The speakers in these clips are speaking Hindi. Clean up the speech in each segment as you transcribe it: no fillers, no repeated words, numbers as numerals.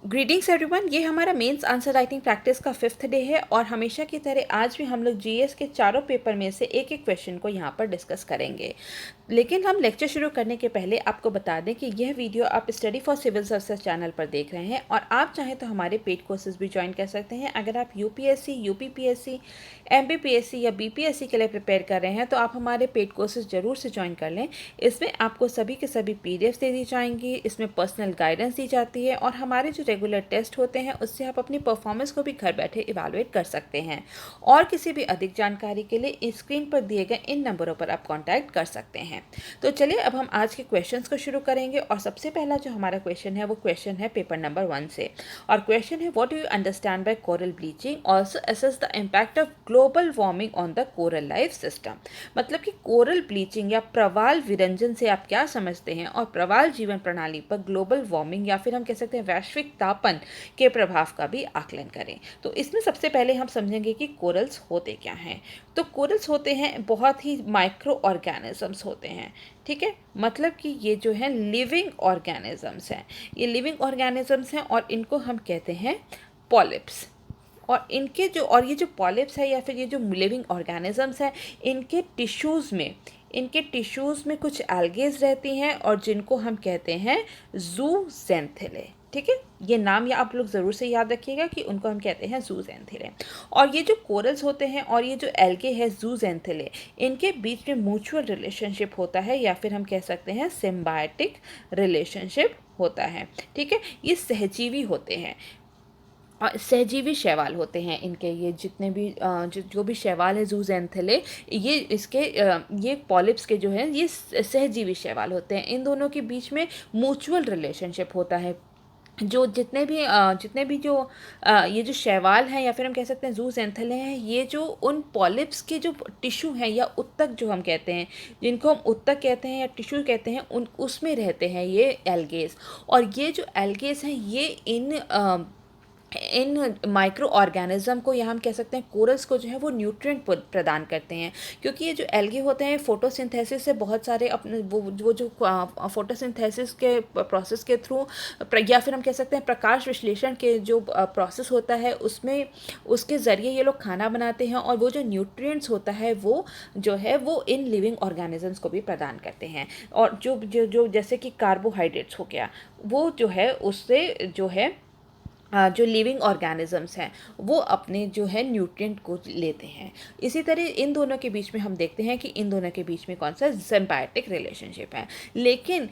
ग्रीटिंग्स एवरीवन, ये हमारा मेंस आंसर राइटिंग प्रैक्टिस का 5th डे है और हमेशा की तरह आज भी हम लोग जीएस के चारों पेपर में से एक एक क्वेश्चन को यहाँ पर डिस्कस करेंगे। लेकिन हम लेक्चर शुरू करने के पहले आपको बता दें कि यह वीडियो आप study for civil services channel पर देख रहे हैं और आप चाहें तो हमारे पेड कोर्सेज भी ज्वाइन कर सकते हैं। अगर आप यूपीएससी, यूपीपीएससी, एमपीपीएससी या बीपीएससी के लिए प्रिपेयर कर रहे हैं तो आप हमारे पेड कोर्सेज जरूर से ज्वाइन कर लें। इसमें आपको सभी के सभी पीडीएफ दे दी जाएंगी, इसमें पर्सनल गाइडेंस दी जाती है और हमारे जो रेगुलर टेस्ट होते हैं उससे आप अपनी परफॉर्मेंस को भी घर बैठे इवैल्यूएट कर सकते हैं। और किसी भी अधिक जानकारी के लिए स्क्रीन पर दिए गए इन नंबरों पर आप कॉन्टैक्ट कर सकते हैं। तो चलिए अब हम आज के क्वेश्चंस को शुरू करेंगे और सबसे पहला जो हमारा क्वेश्चन है वो क्वेश्चन है पेपर नंबर 1 से और क्वेश्चन है what do you understand by coral bleaching, also assess the impact of global warming on the coral life system. मतलब कि कोरल ब्लीचिंग या प्रवाल विरंजन से आप क्या समझते हैं और प्रवाल जीवन प्रणाली पर ग्लोबल वार्मिंग या फिर हम कह सकते हैं वैश्विक तापन के प्रभाव का भी आकलन करें। तो इसमें सबसे पहले हम समझेंगे कि कोरल्स होते क्या हैं। तो कोरल्स होते हैं बहुत ही माइक्रो ऑर्गेनिजम्स होते हैं, ठीक है। मतलब कि ये जो है लिविंग ऑर्गेनिजम्स हैं, ये लिविंग ऑर्गेनिजम्स हैं और इनको हम कहते हैं पॉलिप्स। और ये जो पॉलिप्स है या फिर ये जो लिविंग ऑर्गेनिजम्स हैं इनके टिश्यूज़ में कुछ एल्गेज रहती हैं और जिनको हम कहते हैं ज़ूज़ेंथिले, ठीक है। ये नाम या आप लोग ज़रूर से याद रखिएगा कि उनको हम कहते हैं ज़ूज़ेंथिले। और ये जो कोरल्स होते हैं और ये जो एल्गे है ज़ूज़ेंथिले, इनके बीच में म्यूचुअल रिलेशनशिप होता है या फिर हम कह सकते हैं सिम्बायोटिक रिलेशनशिप होता है, ठीक है। ये सहजीवी होते हैं और सहजीवी शैवाल होते हैं इनके। ये जितने भी जो भी शैवाल है ज़ूज़ेंथिले, ये पॉलिप्स के जो हैं ये सहजीवी शैवाल होते हैं। इन दोनों के बीच में म्यूचुअल रिलेशनशिप होता है। जो जितने भी जो ये जो शैवाल हैं या फिर हम कह सकते हैं ज़ूज़ेंथिले हैं, ये जो उन पॉलिप्स के जो टिश्यू हैं या उत्तक जो हम कहते हैं, जिनको हम उत्तक कहते हैं या टिश्यू कहते हैं, उन उसमें रहते हैं ये एल्गेस। और ये जो एल्गेस हैं ये इन माइक्रो ऑर्गेनिज्म को या हम कह सकते हैं कोरल्स को जो है वो न्यूट्रिएंट प्रदान करते हैं। क्योंकि ये जो एल्गे होते हैं फोटोसिंथेसिस से बहुत सारे अपने वो जो फोटोसिंथेसिस के प्रोसेस के थ्रू या फिर हम कह सकते हैं प्रकाश विश्लेषण के जो प्रोसेस होता है उसमें उसके ज़रिए ये लोग खाना बनाते हैं और वो जो न्यूट्रिएंट्स होता है वो जो है वो इन लिविंग ऑर्गेनिजम्स को भी प्रदान करते हैं। और जो जैसे कि कार्बोहाइड्रेट्स हो गया, वो जो है उससे जो है जो लिविंग ऑर्गेनिजम्स हैं वो अपने जो है न्यूट्रिएंट को लेते हैं। इसी तरह इन दोनों के बीच में हम देखते हैं कि इन दोनों के बीच में कौन सा सिम्बायोटिक रिलेशनशिप है। लेकिन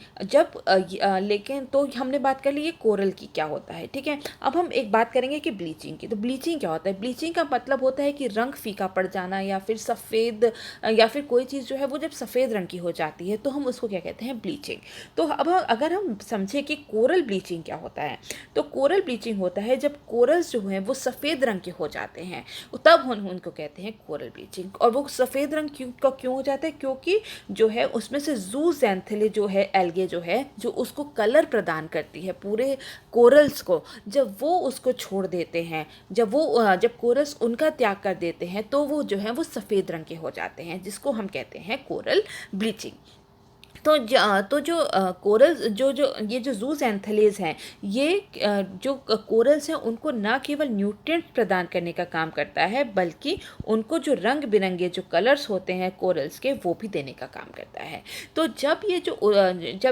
तो हमने बात कर ली ये कोरल की क्या होता है, ठीक है। अब हम एक बात करेंगे कि ब्लीचिंग की। तो ब्लीचिंग क्या होता है? ब्लीचिंग का मतलब होता है कि रंग फीका पड़ जाना या फिर सफ़ेद या फिर कोई चीज़ जो है वो जब सफ़ेद रंग की हो जाती है तो हम उसको क्या कहते हैं? ब्लीचिंग। तो अब अगर हम समझें कि कोरल ब्लीचिंग क्या होता है, तो कोरल ब्लीचिंग होता है जब कोरल्स जो हैं वो सफ़ेद रंग के हो जाते हैं, तब हम उनको कहते हैं कोरल ब्लीचिंग। और वो सफ़ेद रंग क्यों हो जाता है? क्योंकि जो है उसमें से ज़ूज़ेंथिले जो है एल्गे जो है जो उसको कलर प्रदान करती है पूरे कोरल्स को, जब वो उसको छोड़ देते हैं, जब कोरल्स उनका त्याग कर देते हैं तो वो जो है वो सफ़ेद रंग के हो जाते हैं, जिसको हम कहते हैं कोरल ब्लीचिंग। तो जो कोरल्स जो ये जो ज़ूज़ेंथिलेज़ हैं, ये जो कोरल्स हैं उनको ना केवल न्यूट्रिएंट्स प्रदान करने का काम करता है बल्कि उनको जो रंग बिरंगे जो कलर्स होते हैं कोरल्स के वो भी देने का काम करता है। तो जब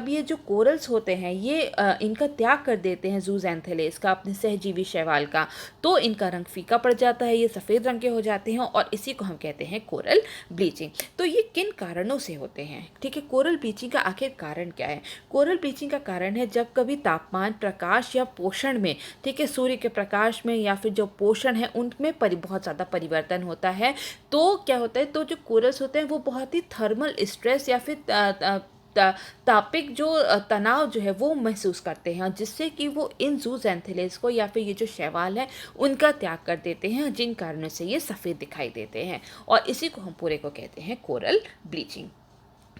ये जो कोरल्स होते हैं ये इनका त्याग कर देते हैं ज़ूज़ेंथिलेज़ का, अपने सहजीवी शैवाल का, तो इनका रंग फीका पड़ जाता है, ये सफ़ेद रंग के हो जाते हैं और इसी को हम कहते हैं कोरल ब्लीचिंग। तो ये किन कारणों से होते हैं, ठीक है। कोरल ब्लीचिंग का आखिर कारण क्या है? कोरल ब्लीचिंग का कारण है जब कभी तापमान, प्रकाश या पोषण में, ठीक है, सूर्य के प्रकाश में या फिर जो पोषण है उनमें बहुत ज़्यादा परिवर्तन होता है। तो क्या होता है, तो जो कोरल्स होते हैं वो बहुत ही थर्मल स्ट्रेस या फिर तापिक जो तनाव जो है वो महसूस करते हैं, जिससे कि वो इन ज़ूज़ेंथिलेज़ को या फिर ये जो शैवाल है उनका त्याग कर देते हैं, जिन कारणों से ये सफ़ेद दिखाई देते हैं और इसी को हम पूरे को कहते हैं कोरल ब्लीचिंग।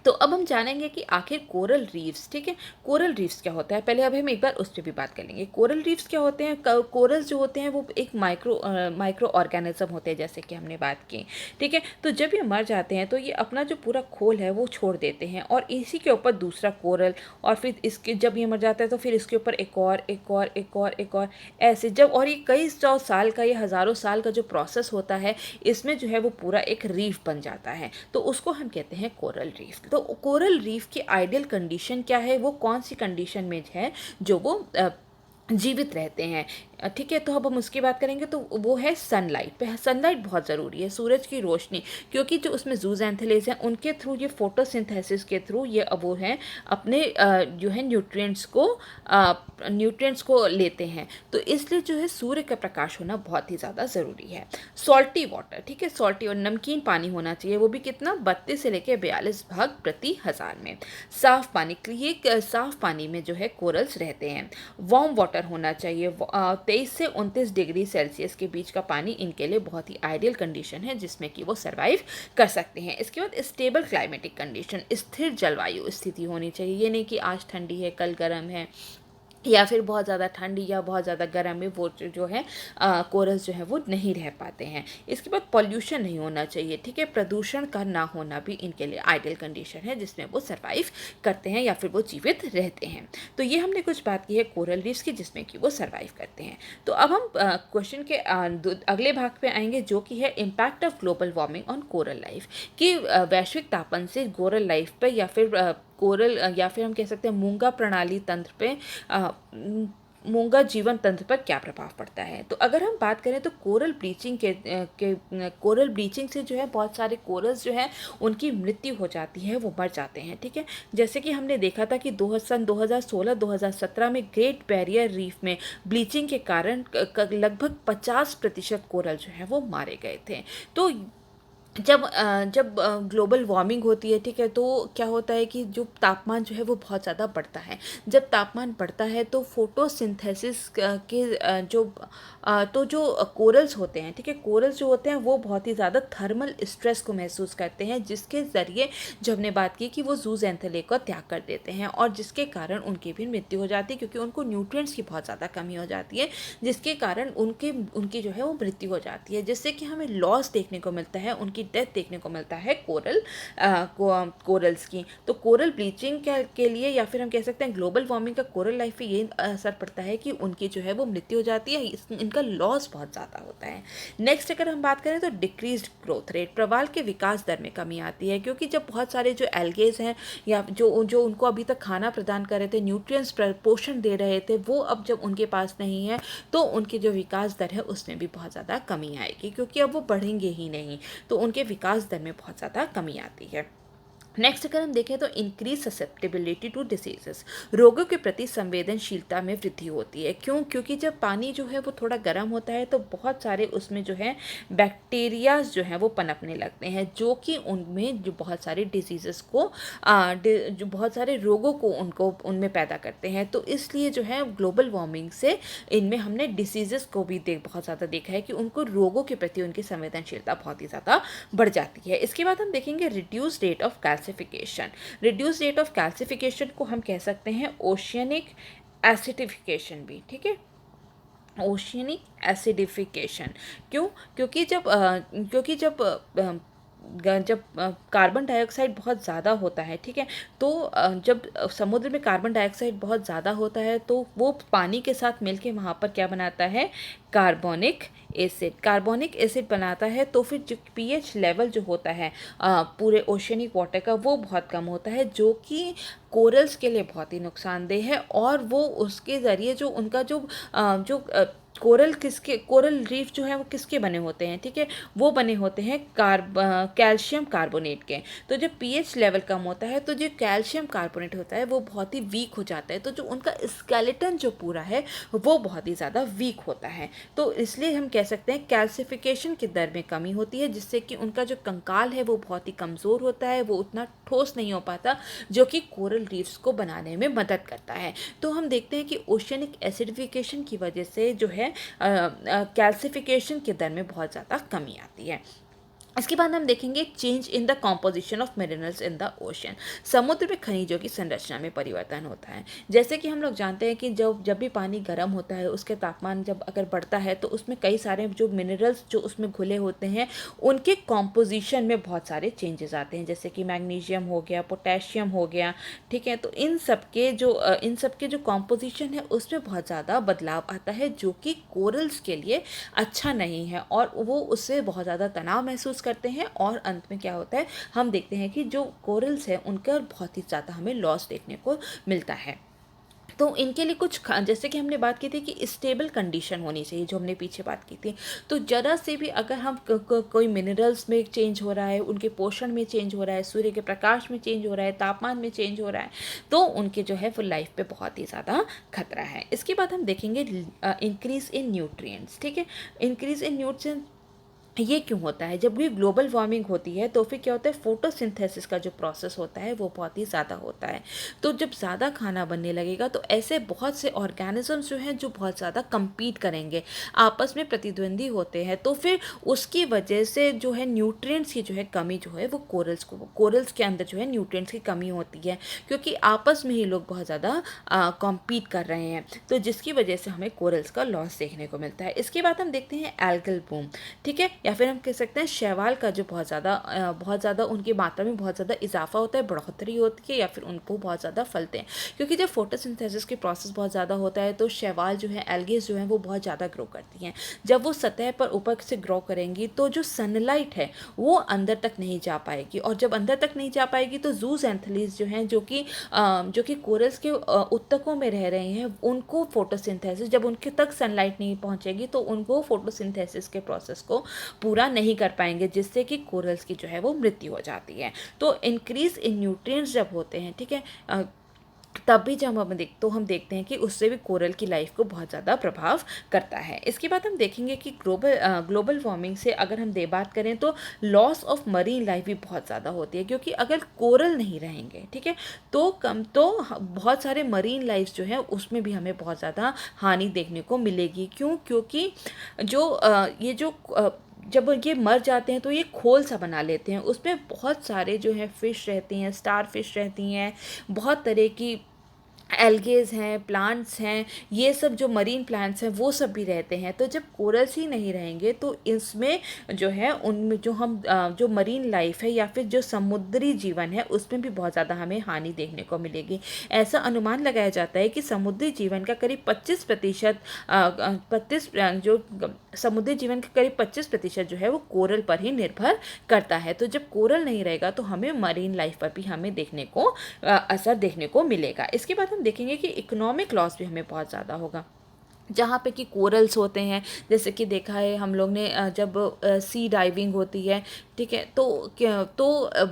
तो अब हम जानेंगे कि आखिर कोरल रीफ्स, ठीक है, कोरल रीफ्स क्या होता है। पहले अब हम एक बार उस पर भी बात कर लेंगे। कोरल रीफ्स क्या होते हैं। कोरल्स जो होते हैं वो एक माइक्रो ऑर्गेनिज्म होते हैं, जैसे कि हमने बात की, ठीक है। तो जब ये मर जाते हैं तो ये अपना जो पूरा खोल है वो छोड़ देते हैं और इसी के ऊपर दूसरा कोरल, और फिर इसके जब ये मर जाता है तो फिर इसके ऊपर एक और एक और एक और एक और, ऐसे जब, और ये कई सौ साल का, ये हज़ारों साल का जो प्रोसेस होता है, इसमें जो है वो पूरा एक रीफ बन जाता है, तो उसको हम कहते हैं कोरल रीफ। तो कोरल रीफ की आइडियल कंडीशन क्या है, वो कौन सी कंडीशन में है जो वो जीवित रहते हैं, ठीक है। तो अब हम उसकी बात करेंगे तो वो है सनलाइट पे। सनलाइट बहुत ज़रूरी है, सूरज की रोशनी, क्योंकि जो उसमें जूज़ैंथेलेज हैं उनके थ्रू, ये फोटोसिंथेसिस के थ्रू ये वो हैं अपने जो है न्यूट्रिएंट्स को लेते हैं, तो इसलिए जो है सूर्य का प्रकाश होना बहुत ही ज़्यादा ज़रूरी है। सॉल्टी वाटर, ठीक है, सॉल्टी और नमकीन पानी होना चाहिए, वो भी कितना, 32 से लेकर 42 भाग प्रति हज़ार में। साफ़ पानी, ये साफ़ पानी में जो है कोरल्स रहते हैं। वार्म वाटर होना चाहिए, 23 से 29 डिग्री सेल्सियस के बीच का पानी इनके लिए बहुत ही आइडियल कंडीशन है, जिसमें कि वो सर्वाइव कर सकते हैं। इसके बाद स्टेबल क्लाइमेटिक कंडीशन, स्थिर जलवायु स्थिति होनी चाहिए। ये नहीं कि आज ठंडी है कल गर्म है, या फिर बहुत ज़्यादा ठंड या बहुत ज़्यादा गर्म में वो जो है कोरल्स जो है वो नहीं रह पाते हैं। इसके बाद पॉल्यूशन नहीं होना चाहिए, ठीक है, प्रदूषण का ना होना भी इनके लिए आइडियल कंडीशन है, जिसमें वो सर्वाइव करते हैं या फिर वो जीवित रहते हैं। तो ये हमने कुछ बात की है कोरल रीफ्स की, जिसमें कि वो सर्वाइव करते हैं। तो अब हम क्वेश्चन के अगले भाग पे आएंगे, जो कि है impact of global warming on coral life, कि वैश्विक तापन से कोरल लाइफ पे या फिर कोरल या फिर हम कह सकते हैं मूंगा प्रणाली तंत्र पे, मूंगा जीवन तंत्र पर क्या प्रभाव पड़ता है। तो अगर हम बात करें तो कोरल ब्लीचिंग कोरल ब्लीचिंग से जो है बहुत सारे कोरल्स जो है उनकी मृत्यु हो जाती है, वो मर जाते हैं, ठीक है। जैसे कि हमने देखा था कि सन 2016-2017 में ग्रेट बैरियर रीफ में ब्लीचिंग के कारण लगभग 50% कोरल जो है वो मारे गए थे। तो जब ग्लोबल वार्मिंग होती है, ठीक है, तो क्या होता है कि जो तापमान जो है वो बहुत ज़्यादा बढ़ता है। जब तापमान बढ़ता है तो फोटोसिंथेसिस के तो जो कोरल्स होते हैं, ठीक है, कोरल्स जो होते हैं वो बहुत ही ज़्यादा थर्मल स्ट्रेस को महसूस करते हैं, जिसके ज़रिए जो हमने बात की कि वो जूज़ैंथेले का त्याग कर देते हैं, और जिसके कारण उनकी भी मृत्यु हो जाती है, क्योंकि उनको न्यूट्रिएंट्स की बहुत ज़्यादा कमी हो जाती है, जिसके कारण उनकी जो है वो मृत्यु हो जाती है, जिससे कि हमें लॉस देखने को मिलता है, उनकी डेथ देखने को मिलता है कोरल्स की। तो कोरल ब्लीचिंग के लिए या फिर हम कह सकते हैं ग्लोबल वार्मिंग का कोरल लाइफ पे ये असर पड़ता है कि उनकी जो है वो मृत्यु हो जाती है, इनका लॉस बहुत ज़्यादा होता है। नेक्स्ट अगर हम बात करें तो डिक्रीज्ड ग्रोथ रेट, प्रवाल के विकास दर में कमी आती है, क्योंकि जब बहुत सारे जो एल्गेज हैं या जो उनको अभी तक खाना प्रदान कर रहे थे, न्यूट्रिएंट्स पोषण दे रहे थे, वो अब जब उनके पास नहीं है तो उनकी जो विकास दर है उसमें भी बहुत ज़्यादा कमी आएगी, क्योंकि अब वो बढ़ेंगे ही नहीं, तो उनके विकास दर में बहुत ज़्यादा कमी आती है। नेक्स्ट अगर हम देखें तो इंक्रीज ससेप्टेबिलिटी टू डिसीजेस, रोगों के प्रति संवेदनशीलता में वृद्धि होती है। क्यों? क्योंकि जब पानी जो है वो थोड़ा गर्म होता है तो बहुत सारे उसमें जो है बैक्टीरियाज जो हैं वो पनपने लगते हैं, जो कि उनमें जो बहुत सारे डिजीज़ेस को जो बहुत सारे रोगों को उनमें पैदा करते हैं। तो इसलिए जो है ग्लोबल वार्मिंग से इनमें हमने डिसीज़ेस को भी बहुत ज़्यादा देखा है कि उनको रोगों के प्रति उनकी संवेदनशीलता बहुत ही ज़्यादा बढ़ जाती है। इसके बाद हम देखेंगे reduce rate of calcification. Reduce rate of calcification को हम कह सकते हैं ओशियनिक एसिडिफिकेशन भी, ठीक है, ओशियनिक एसिडिफिकेशन। क्यों? जब कार्बन डाइऑक्साइड बहुत ज़्यादा होता है, ठीक है, तो जब समुद्र में कार्बन डाइऑक्साइड बहुत ज़्यादा होता है तो वो पानी के साथ मिलके वहाँ पर क्या बनाता है, कार्बोनिक एसिड बनाता है। तो फिर जो पीएच लेवल जो होता है पूरे ओशियनिक वाटर का, वो बहुत कम होता है, जो कि कोरल्स के लिए बहुत ही नुकसानदेह है, और वो उसके ज़रिए जो उनका जो कोरल रीफ जो है वो किसके बने होते हैं, ठीक है, वो बने होते हैं कैल्शियम कार्बोनेट के। तो जब पीएच लेवल कम होता है तो जो कैल्शियम कार्बोनेट होता है वो बहुत ही वीक हो जाता है, तो जो उनका स्केलेटन जो पूरा है वो बहुत ही ज़्यादा वीक होता है। तो इसलिए हम कह सकते हैं कैल्सिफिकेशन की दर में कमी होती है, जिससे कि उनका जो कंकाल है वो बहुत ही कमज़ोर होता है, वो उतना ठोस नहीं हो पाता, जो कि कोरल रीफ्स को बनाने में मदद करता है। तो हम देखते हैं कि ओशियनिक एसिडिफिकेशन की वजह से जो है कैल्सिफिकेशन के दर में बहुत ज़्यादा कमी आती है। इसके बाद हम देखेंगे change in the composition of minerals in the ocean. समुद्र में खनिजों की संरचना में परिवर्तन होता है। जैसे कि हम लोग जानते हैं कि जब भी पानी गर्म होता है, उसके तापमान जब अगर बढ़ता है तो उसमें कई सारे जो मिनरल्स जो उसमें घुले होते हैं उनके कॉम्पोजिशन में बहुत सारे चेंजेस आते हैं, जैसे कि मैग्नीशियम हो गया, पोटेशियम हो गया, ठीक है। तो इन सब के जो कॉम्पोजिशन है उसमें बहुत ज़्यादा बदलाव आता है, जो कि कोरल्स के लिए अच्छा नहीं है और वो उससे बहुत ज़्यादा तनाव महसूस करते हैं। और अंत में क्या होता है, हम देखते हैं कि जो कोरल्स हैं उनका बहुत ही ज़्यादा हमें लॉस देखने को मिलता है। तो इनके लिए कुछ जैसे कि हमने बात की थी कि स्टेबल कंडीशन होनी चाहिए, जो हमने पीछे बात की थी। तो ज़रा से भी अगर हम कोई मिनरल्स में चेंज हो रहा है, उनके पोषण में चेंज हो रहा है, सूर्य के प्रकाश में चेंज हो रहा है, तापमान में चेंज हो रहा है, तो उनके जो है वो लाइफ पे बहुत ही ज़्यादा खतरा है। इसके बाद हम देखेंगे इंक्रीज इन न्यूट्रिएंट्स, ठीक है। इंक्रीज इन न्यूट्रिएंट्स ये क्यों होता है, जब भी ग्लोबल वार्मिंग होती है तो फिर क्या होता है, फोटोसिंथेसिस का जो प्रोसेस होता है वो बहुत ही ज़्यादा होता है। तो जब ज़्यादा खाना बनने लगेगा तो ऐसे बहुत से ऑर्गेनिजम्स जो हैं जो बहुत ज़्यादा compete करेंगे, आपस में प्रतिद्वंदी होते हैं, तो फिर उसकी वजह से जो है न्यूट्रिएंट्स की जो है कमी जो है वो कोरल्स के अंदर जो है न्यूट्रिएंट्स की कमी होती है, क्योंकि आपस में ही लोग बहुत ज़्यादा कॉम्पीट कर रहे हैं, तो जिसकी वजह से हमें कोरल्स का लॉस देखने को मिलता है। इसके बाद हम देखते हैं एल्गल बूम, ठीक है, या फिर हम कह सकते हैं शैवाल का जो बहुत ज़्यादा उनकी मात्रा में बहुत ज़्यादा इजाफा होता है, बढ़ोतरी होती है, या फिर उनको बहुत ज़्यादा फलते हैं, क्योंकि जब फोटोसिंथेसिस के प्रोसेस बहुत ज़्यादा होता है तो शैवाल जो है, एल्गेस जो है वो बहुत ज़्यादा ग्रो करती हैं। जब वो सतह पर ऊपर से ग्रो करेंगी तो जो सनलाइट है वो अंदर तक नहीं जा पाएगी, और जब अंदर तक नहीं जा पाएगी तो जूसेंथलीज जो हैं, जो कि कोरल्स के उत्तकों में रह रहे हैं, उनको फोटोसिंथेसिस, जब उनके तक सनलाइट नहीं पहुंचेगी तो उनको फोटोसिंथेसिस के प्रोसेस को पूरा नहीं कर पाएंगे, जिससे कि कोरल्स की जो है वो मृत्यु हो जाती है। तो इंक्रीज इन न्यूट्रिएंट्स जब होते हैं, ठीक है, तब भी जब हम देखते हैं कि उससे भी कोरल की लाइफ को बहुत ज़्यादा प्रभाव करता है। इसके बाद हम देखेंगे कि ग्लोबल वार्मिंग से अगर हम बात करें तो लॉस ऑफ मरीन लाइफ भी बहुत ज़्यादा होती है, क्योंकि अगर कोरल नहीं रहेंगे, ठीक है, तो बहुत सारे मरीन लाइफ जो है उसमें भी हमें बहुत ज़्यादा हानि देखने को मिलेगी। क्यों? क्योंकि जब ये मर जाते हैं तो ये खोल सा बना लेते हैं, उसमें बहुत सारे जो है फिश रहती हैं, स्टार फिश रहती हैं, बहुत तरह की एल्गेज हैं, प्लांट्स हैं, ये सब जो मरीन प्लांट्स हैं वो सब भी रहते हैं। तो जब कोरल्स ही नहीं रहेंगे तो इसमें जो है उनमें जो मरीन लाइफ है या फिर जो समुद्री जीवन है उसमें भी बहुत ज़्यादा हमें हानि देखने को मिलेगी। ऐसा अनुमान लगाया जाता है कि समुद्री जीवन का करीब 25% जो समुद्री जीवन का करीब 25% जो है वो कोरल पर ही निर्भर करता है। तो जब कोरल नहीं रहेगा तो हमें मरीन लाइफ पर भी हमें देखने को असर देखने को मिलेगा। इसके बाद हम देखेंगे कि इकोनॉमिक लॉस भी हमें बहुत ज़्यादा होगा, जहाँ पे कि कोरल्स होते हैं, जैसे कि देखा है हम लोग ने जब सी डाइविंग होती है, ठीक है,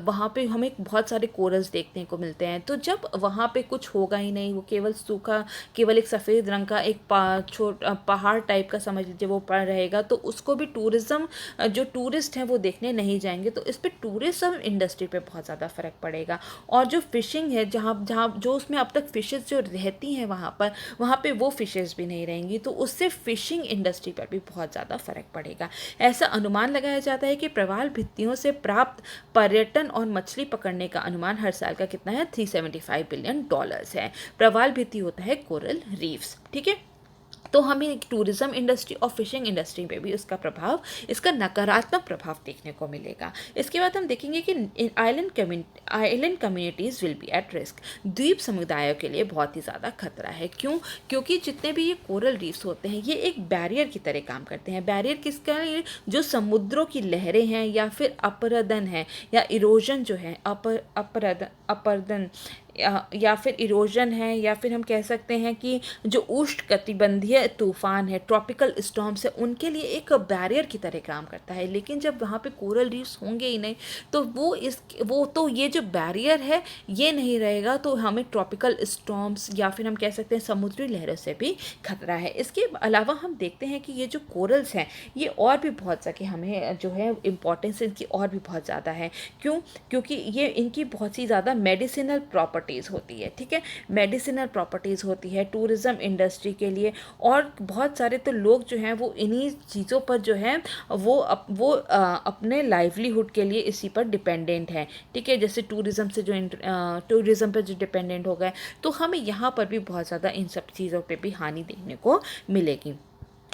वहाँ पे हमें बहुत सारे कोरल्स देखने को मिलते हैं। तो जब वहाँ पे कुछ होगा ही नहीं, वो केवल एक सफ़ेद रंग का एक पहाड़ टाइप का समझ लीजिए वो पड़ रहेगा, तो उसको भी जो टूरिस्ट हैं वो देखने नहीं जाएंगे, तो इस पर टूरिज्म इंडस्ट्री पे बहुत ज़्यादा फ़र्क पड़ेगा। और जो फिशिंग है, जहाँ जहाँ जो उसमें अब तक फिशेज़ जो रहती हैं वहाँ पे वो फिशेज़ भी नहीं रहेंगी, तो उससे फिशिंग इंडस्ट्री पर भी बहुत ज़्यादा फर्क पड़ेगा। ऐसा अनुमान लगाया जाता है कि प्रवाल भित्तियों से प्राप्त पर्यटन और मछली पकड़ने का अनुमान हर साल का कितना है, $375 बिलियन है। प्रवाल भित्ति होता है कोरल रीफ्स, ठीक है। तो हमें टूरिज्म इंडस्ट्री और फिशिंग इंडस्ट्री पे भी इसका नकारात्मक प्रभाव देखने को मिलेगा। इसके बाद हम देखेंगे कि island communities will be at risk. द्वीप समुदायों के लिए बहुत ही ज़्यादा खतरा है। क्यों? क्योंकि जितने भी ये कोरल रीफ्स होते हैं ये एक बैरियर की तरह काम करते हैं। बैरियर किसका है? जो समुद्रों की लहरें हैं या फिर अपरदन है या इरोजन जो है, अपरदन या फिर इरोजन है, या फिर हम कह सकते हैं कि जो उष्णकटिबंधीय तूफान है, ट्रॉपिकल स्टॉर्म्स है, उनके लिए एक बैरियर की तरह काम करता है। लेकिन जब वहाँ पे कोरल रीफ्स होंगे ही नहीं तो ये जो बैरियर है ये नहीं रहेगा, तो हमें ट्रॉपिकल स्टॉर्म्स या फिर हम कह सकते हैं समुद्री लहरों से भी खतरा है। इसके अलावा हम देखते हैं कि ये जो कोरल्स हैं ये और भी बहुत सके हमें जो है इम्पोर्टेंस इनकी और भी बहुत ज़्यादा है। क्यों? क्योंकि ये इनकी बहुत सी ज़्यादा मेडिसिनल प्रॉपर्टी प्रॉपर्टीज़ होती है, ठीक है, मेडिसिनल प्रॉपर्टीज़ होती है टूरिज़्म इंडस्ट्री के लिए। और बहुत सारे तो लोग जो हैं वो इन्हीं चीज़ों पर जो है वो अपने लाइवलीहुड के लिए इसी पर डिपेंडेंट है, ठीक है, जैसे टूरिज़्म से जो टूरिज़्म पर जो डिपेंडेंट हो गए, तो हमें यहाँ पर भी बहुत ज़्यादा इन सब चीज़ों पे भी हानि देखने को मिलेगी।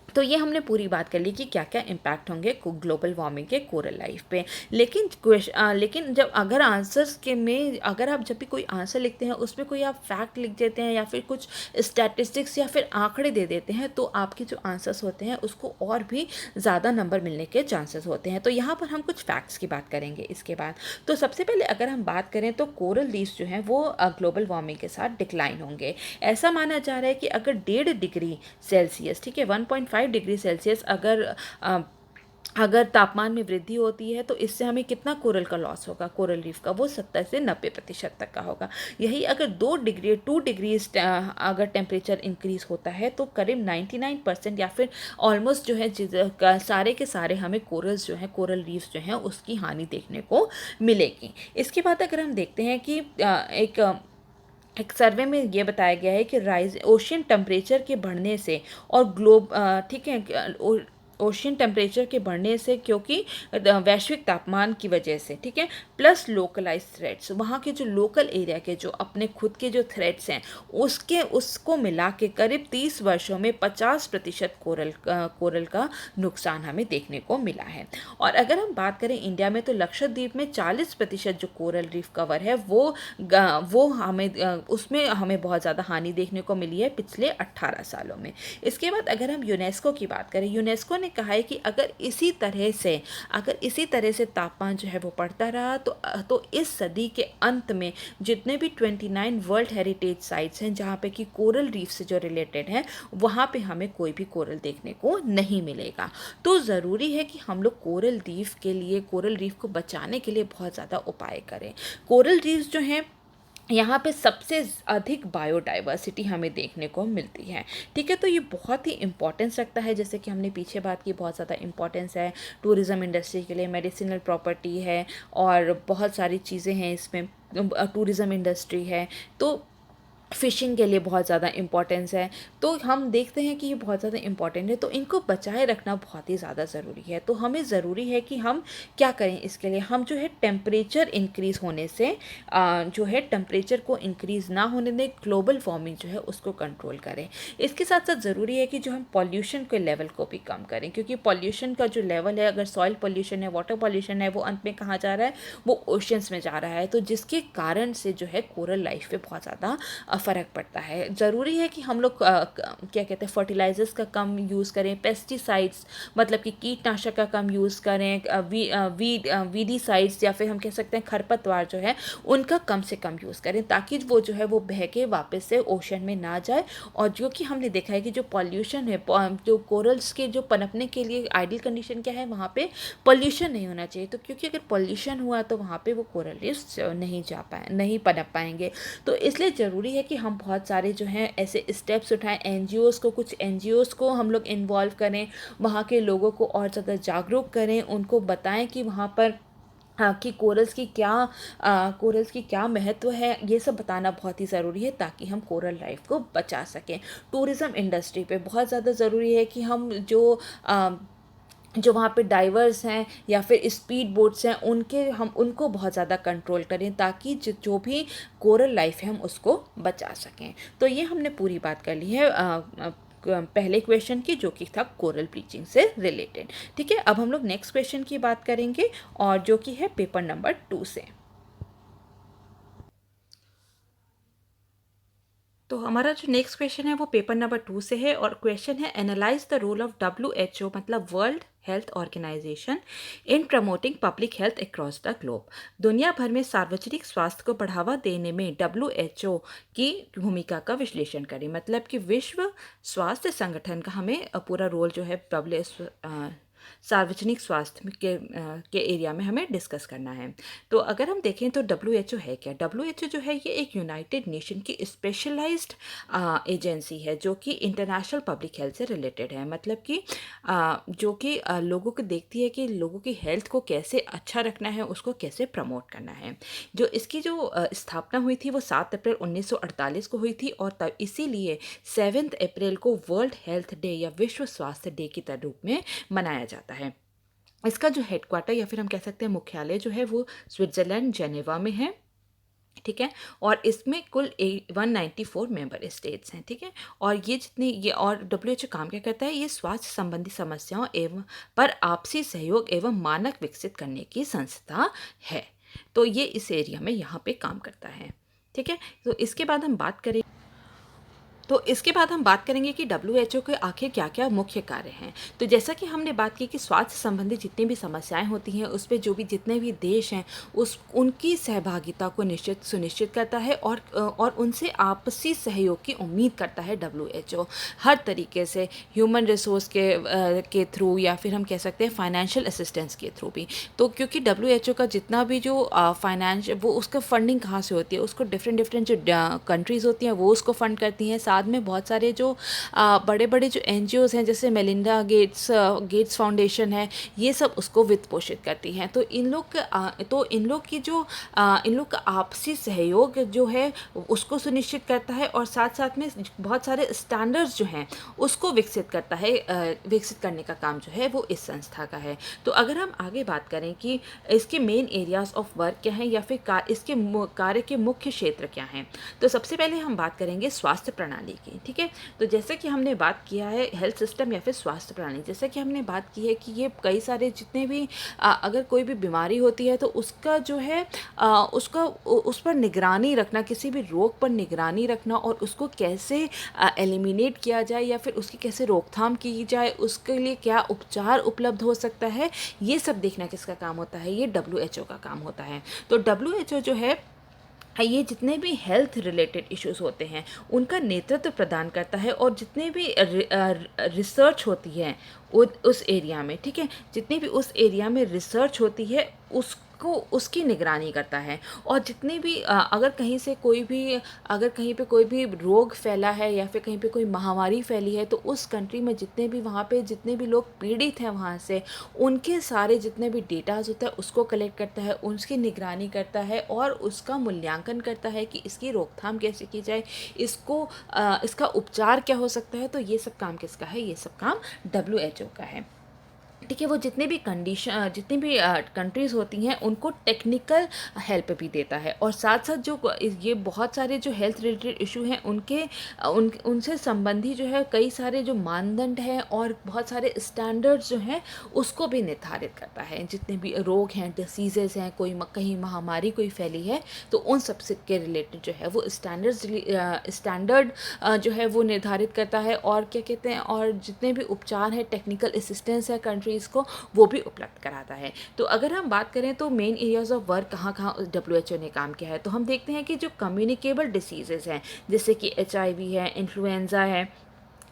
तो ये हमने पूरी बात कर ली कि क्या क्या इम्पैक्ट होंगे ग्लोबल वार्मिंग के कोरल लाइफ पे। लेकिन जब अगर आंसर्स के में अगर आप जब भी कोई आंसर लिखते हैं उसमें कोई आप फैक्ट लिख देते हैं या फिर कुछ स्टैटिस्टिक्स या फिर आंकड़े दे देते हैं, तो आपके जो आंसर्स होते हैं उसको और भी ज़्यादा नंबर मिलने के चांसेस होते हैं। तो यहाँ पर हम कुछ फैक्ट्स की बात करेंगे इसके बाद। तो सबसे पहले अगर हम बात करें तो कोरल रीफ्स जो हैं वो ग्लोबल वार्मिंग के साथ डिक्लाइन होंगे। ऐसा माना जा रहा है कि अगर 1.5 डिग्री सेल्सियस, ठीक है, 1.5 डिग्री सेल्सियस अगर तापमान में वृद्धि होती है तो इससे हमें कितना कोरल का लॉस होगा, कोरल रीफ का, वो 70 से 90% तक का होगा। यही अगर 2 डिग्री अगर टेम्परेचर इंक्रीज होता है तो करीब 99% या फिर ऑलमोस्ट जो है सारे के सारे हमें कोरल्स जो हैं, कोरल रीफ्स जो हैं उसकी हानि देखने को मिलेगी। इसके बाद अगर हम देखते हैं कि एक सर्वे में ये बताया गया है कि राइज ओशियन टेम्परेचर के बढ़ने से और ठीक है, ओशियन टेम्परेचर के बढ़ने से, क्योंकि वैश्विक तापमान की वजह से, ठीक है, प्लस लोकलाइज थ्रेट्स, वहाँ के जो लोकल एरिया के जो अपने खुद के जो थ्रेट्स हैं उसको मिला के करीब 30 वर्षों में 50% कोरल का नुकसान हमें देखने को मिला है। और अगर हम बात करें इंडिया में तो लक्षद्वीप में 40% जो कोरल रीफ कवर है वो हमें उसमें हमें बहुत ज़्यादा हानि देखने को मिली है पिछले 18 सालों में। इसके बाद अगर हम यूनेस्को की बात करें, यूनेस्को ने कहा है कि अगर इसी तरह से तापमान जो है वो बढ़ता रहा तो इस सदी के अंत में जितने भी 29 वर्ल्ड हेरिटेज साइट्स हैं जहाँ पे कि कोरल रीफ से जो रिलेटेड हैं वहाँ पे हमें कोई भी कोरल देखने को नहीं मिलेगा। तो ज़रूरी है कि हम लोग कोरल रीफ को बचाने के लिए बहुत ज़्यादा उपाय करें। कोरल रीफ जो हैं यहाँ पे सबसे अधिक बायोडाइवर्सिटी हमें देखने को मिलती है, ठीक है, तो ये बहुत ही इम्पोर्टेंस रखता है। जैसे कि हमने पीछे बात की, बहुत ज़्यादा इम्पोर्टेंस है टूरिज़्म इंडस्ट्री के लिए, मेडिसिनल प्रॉपर्टी है और बहुत सारी चीज़ें हैं इसमें, टूरिज़्म इंडस्ट्री है, तो फ़िशिंग के लिए बहुत ज़्यादा इम्पोर्टेंस है। तो हम देखते हैं कि ये बहुत ज़्यादा इम्पोर्टेंट है, तो इनको बचाए रखना बहुत ही ज़्यादा ज़रूरी है। तो हमें ज़रूरी है कि हम क्या करें इसके लिए, हम जो है टेम्परेचर इंक्रीज़ होने से जो है टेम्परेचर को इंक्रीज़ ना होने दें, ग्लोबल वार्मिंग जो है उसको कंट्रोल करें। इसके साथ साथ ज़रूरी है कि जो हम पॉल्यूशन के लेवल को भी कम करें, क्योंकि पॉल्यूशन का जो लेवल है, अगर सॉइल पॉल्यूशन है, वाटर पॉल्यूशन है, वो अंत में कहाँ जा रहा है, वो ओशंस में जा रहा है, तो जिसके कारण से जो है कोरल लाइफ पे बहुत ज़्यादा फ़र्क पड़ता है। ज़रूरी है कि हम लोग क्या कहते हैं फर्टिलाइज़र्स का कम यूज़ करें, पेस्टिसाइड्स मतलब कि कीटनाशक का कम यूज़ करें, वीडीसाइड्स या फिर हम कह सकते हैं खरपतवार जो है उनका कम से कम यूज़ करें, ताकि वो जो है वो बह के वापस से ओशन में ना जाए। और जो कि हमने देखा है कि जो पॉल्यूशन है, जो कोरल्स के जो पनपने के लिए आइडियल कंडीशन क्या है, वहाँ पे पॉल्यूशन नहीं होना चाहिए। तो क्योंकि अगर पॉल्यूशन हुआ तो वहाँ पे वो कोरल रीफ्स नहीं पनप पाएंगे। तो इसलिए ज़रूरी है कि हम बहुत सारे जो हैं ऐसे स्टेप्स उठाएं, कुछ एनजीओज़ को हम लोग इन्वॉल्व करें, वहाँ के लोगों को और ज़्यादा जागरूक करें, उनको बताएं कि वहाँ पर कि कोरल्स की क्या महत्व है, ये सब बताना बहुत ही ज़रूरी है ताकि हम कोरल लाइफ को बचा सकें। टूरिज़्म इंडस्ट्री पे बहुत ज़्यादा ज़रूरी है कि हम जो वहाँ पे डाइवर्स हैं या फिर स्पीड बोट्स हैं हम उनको बहुत ज़्यादा कंट्रोल करें, ताकि जो भी कोरल लाइफ है हम उसको बचा सकें। तो ये हमने पूरी बात कर ली है पहले क्वेश्चन की, जो कि था कोरल ब्लीचिंग से रिलेटेड। ठीक है, अब हम लोग नेक्स्ट क्वेश्चन की बात करेंगे और जो कि है पेपर नंबर 2 से। तो हमारा जो नेक्स्ट क्वेश्चन है वो पेपर नंबर 2 से है और क्वेश्चन है analyse the role of WHO मतलब world health organisation in promoting public health across the globe. दुनिया भर में सार्वजनिक स्वास्थ्य को बढ़ावा देने में WHO की भूमिका का विश्लेषण करें। मतलब कि विश्व स्वास्थ्य संगठन का हमें पूरा रोल जो है सार्वजनिक स्वास्थ्य के एरिया में हमें डिस्कस करना है। तो अगर हम देखें तो डब्ल्यूएचओ है क्या? डब्ल्यूएचओ जो है ये एक यूनाइटेड नेशन की स्पेशलाइज्ड एजेंसी है जो कि इंटरनेशनल पब्लिक हेल्थ से रिलेटेड है। मतलब कि जो कि लोगों को देखती है कि लोगों की हेल्थ को कैसे अच्छा रखना है, उसको कैसे प्रमोट करना है। जो इसकी जो स्थापना हुई थी वो 7 अप्रैल 1948 को हुई थी और तब इसीलिए 7 अप्रैल को वर्ल्ड हेल्थ डे या विश्व स्वास्थ्य डे के रूप में मनाया जाता है। इसका जो हेडक्वार्टर या फिर हम कह सकते हैं मुख्यालय जो है वो स्विट्ज़रलैंड जेनेवा में है। ठीक है। और इसमें कुल 194 मेंबर स्टेट्स हैं। ठीक है। और ये जितने ये और डब्ल्यूएचओ काम क्या करता है, ये स्वास्थ्य संबंधी समस्याओं एवं पर आपसी सहयोग एवं मानक विकसित करने की संस्था है। तो ये इस एरिया में यहाँ पे काम करता है। ठीक है। तो इसके बाद हम बात करें करेंगे कि डब्ल्यूएचओ के आखिर क्या क्या मुख्य कार्य हैं। तो जैसा कि हमने बात की कि स्वास्थ्य संबंधी जितनी भी समस्याएं होती हैं उस पे जो भी जितने भी देश हैं उस उनकी सहभागिता को सुनिश्चित करता है और उनसे आपसी सहयोग की उम्मीद करता है डब्ल्यूएचओ हर तरीके से, ह्यूमन रिसोर्स के थ्रू या फिर हम कह सकते हैं फाइनेंशियल असिस्टेंस के थ्रू भी। तो क्योंकि डब्ल्यूएचओ का जितना भी जो फाइनेंस वो उसका फंडिंग कहाँ से होती है, उसको डिफरेंट जो कंट्रीज़ होती हैं वो उसको फंड करती हैं। साथ में बहुत सारे जो बड़े बड़े जो एनजीओज़ हैं जैसे मेलिंडा गेट्स फाउंडेशन है, ये सब उसको वित्त पोषित करती हैं। तो इन लोग का आपसी सहयोग जो है उसको सुनिश्चित करता है और साथ साथ में बहुत सारे स्टैंडर्ड्स जो हैं उसको विकसित करता है। विकसित करने का काम जो है वो इस संस्था का है। तो अगर हम आगे बात करें कि इसके मेन एरियाज ऑफ वर्क क्या हैं या फिर इसके कार्य के मुख्य क्षेत्र क्या हैं, तो सबसे पहले हम बात करेंगे स्वास्थ्य प्रणाली की। ठीक है। तो जैसे कि हमने बात किया है हेल्थ सिस्टम या फिर स्वास्थ्य प्रणाली, जैसे कि हमने बात की है कि ये कई सारे जितने भी अगर कोई भी बीमारी होती है तो उसका जो है उस पर निगरानी रखना, किसी भी रोग पर निगरानी रखना और उसको कैसे एलिमिनेट किया जाए या फिर उसकी कैसे रोकथाम की जाए, उसके लिए क्या उपचार उपलब्ध हो सकता है, ये सब देखना किसका काम होता है, ये डब्ल्यूएचओ का काम होता है। तो डब्ल्यूएचओ जो है ये जितने भी हेल्थ रिलेटेड इश्यूज होते हैं उनका नेतृत्व प्रदान करता है और जितने भी रिसर्च होती है उस एरिया में, ठीक है, जितनी भी उस एरिया में रिसर्च होती है उसकी निगरानी करता है। और जितने भी अगर कहीं पे कोई भी रोग फैला है या फिर कहीं पे कोई महामारी फैली है तो उस कंट्री में वहाँ पे जितने भी लोग पीड़ित हैं वहाँ से उनके सारे जितने भी डेटाज होता है उसको कलेक्ट करता है, उसकी निगरानी करता है और उसका मूल्यांकन करता है कि इसकी रोकथाम कैसे की जाए, इसका उपचार क्या हो सकता है। तो ये सब काम किसका है? ये सब काम डब्ल्यूएचओ का है। ठीक है। वो जितनी भी कंट्रीज़ होती हैं उनको टेक्निकल हेल्प भी देता है और साथ साथ जो ये बहुत सारे जो हेल्थ रिलेटेड इशू हैं उनसे संबंधी जो है कई सारे जो मानदंड हैं और बहुत सारे स्टैंडर्ड्स जो हैं उसको भी निर्धारित करता है। जितने भी रोग हैं, डिसीज़ेज़ हैं, कहीं महामारी कोई फैली है तो उन सब से के रिलेटेड जो है वो स्टैंडर्ड जो है वो निर्धारित करता है और क्या कहते हैं, और जितने भी उपचार हैं, टेक्निकल असिस्टेंस है कंट्रीज़ को, वो भी उपलब्ध कराता है। तो अगर हम बात करें तो मेन एरियाज ऑफ वर्क कहाँ कहाँ डब्ल्यूएचओ ने काम किया है, तो हम देखते हैं कि जो कम्युनिकेबल डिसीज़ेज़ हैं जैसे कि एचआईवी है, इन्फ्लुएंज़ा है,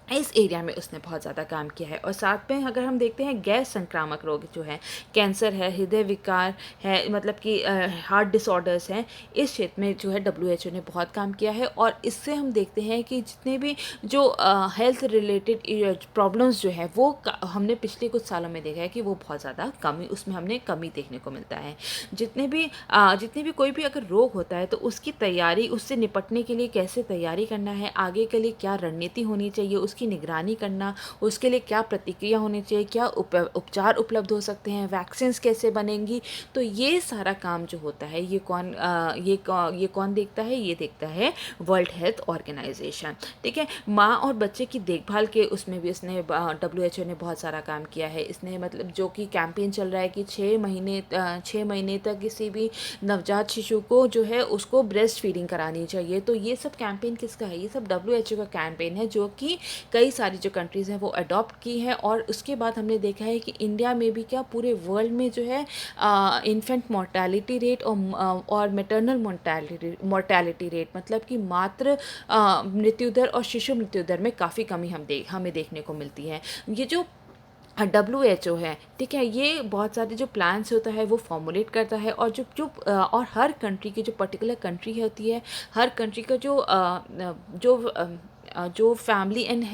इस एरिया में उसने बहुत ज़्यादा काम किया है। और साथ में अगर हम देखते हैं गैर संक्रामक रोग जो है, कैंसर है, हृदय विकार है, मतलब कि हार्ट डिसऑर्डर्स हैं, इस क्षेत्र में जो है डब्ल्यूएचओ ने बहुत काम किया है। और इससे हम देखते हैं कि जितने भी जो हेल्थ रिलेटेड प्रॉब्लम्स जो है वो हमने पिछले कुछ सालों में देखा है कि वो बहुत ज़्यादा उसमें हमने कमी देखने को मिलता है। जितने भी कोई भी अगर रोग होता है तो उसकी तैयारी, उससे निपटने के लिए कैसे तैयारी करना है, आगे के लिए क्या रणनीति होनी चाहिए, उसकी निगरानी करना, उसके लिए क्या प्रतिक्रिया होनी चाहिए, क्या उपचार उपलब्ध हो सकते हैं, वैक्सीन्स कैसे बनेंगी, तो ये सारा काम जो होता है ये कौन देखता है? ये देखता है वर्ल्ड हेल्थ ऑर्गेनाइजेशन। ठीक है। माँ और बच्चे की देखभाल के उसमें भी इसने डब्ल्यूएचओ ने बहुत सारा काम किया है। इसने मतलब जो कि कैंपेन चल रहा है कि 6 महीने तक किसी भी नवजात शिशु को जो है उसको ब्रेस्ट फीडिंग करानी चाहिए। तो ये सब कैंपेन किसका है? ये सब डब्ल्यूएचओ का कैंपेन है जो कि कई सारी जो कंट्रीज़ हैं वो अडॉप्ट की हैं। और उसके बाद हमने देखा है कि इंडिया में भी क्या पूरे वर्ल्ड में जो है इन्फेंट मोर्टेलिटी रेट और मैटरनल मोर्टेलिटी रेट, मतलब कि मातृ मृत्यु दर और शिशु मृत्यु दर में काफ़ी कमी हमें देखने को मिलती है। ये जो WHO है, ठीक है, ये बहुत सारे जो प्लान्स होता है वो फॉर्मुलेट करता है, और जो जो और हर कंट्री की जो पर्टिकुलर कंट्री होती है, हर कंट्री का जो फैमिली एंड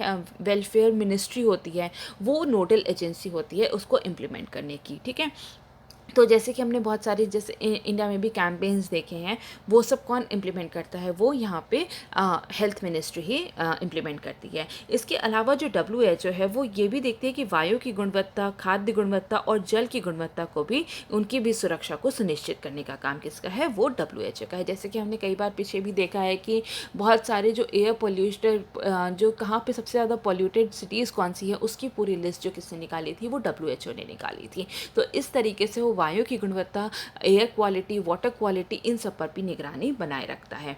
वेलफेयर मिनिस्ट्री होती है, वो नोडल एजेंसी होती है उसको इम्प्लीमेंट करने की, ठीक है। तो जैसे कि हमने बहुत सारे, जैसे इंडिया में भी कैंपेन्स देखे हैं, वो सब कौन इम्प्लीमेंट करता है, वो यहाँ पे हेल्थ मिनिस्ट्री ही इम्प्लीमेंट करती है। इसके अलावा जो WHO है वो ये भी देखती है कि वायु की गुणवत्ता, खाद्य गुणवत्ता और जल की गुणवत्ता को भी, उनकी भी सुरक्षा को सुनिश्चित करने का काम किसका है, वो WHO का है। जैसे कि हमने कई बार पीछे भी देखा है कि बहुत सारे जो एयर पोल्यूशन, जो कहाँ पे सबसे ज़्यादा पॉल्यूटेड सिटीज़ कौन सी है, उसकी पूरी लिस्ट जो किसने निकाली थी, वो WHO ने निकाली थी। तो इस तरीके से वो वायु की गुणवत्ता, एयर क्वालिटी, वाटर क्वालिटी, इन सब पर भी निगरानी बनाए रखता है।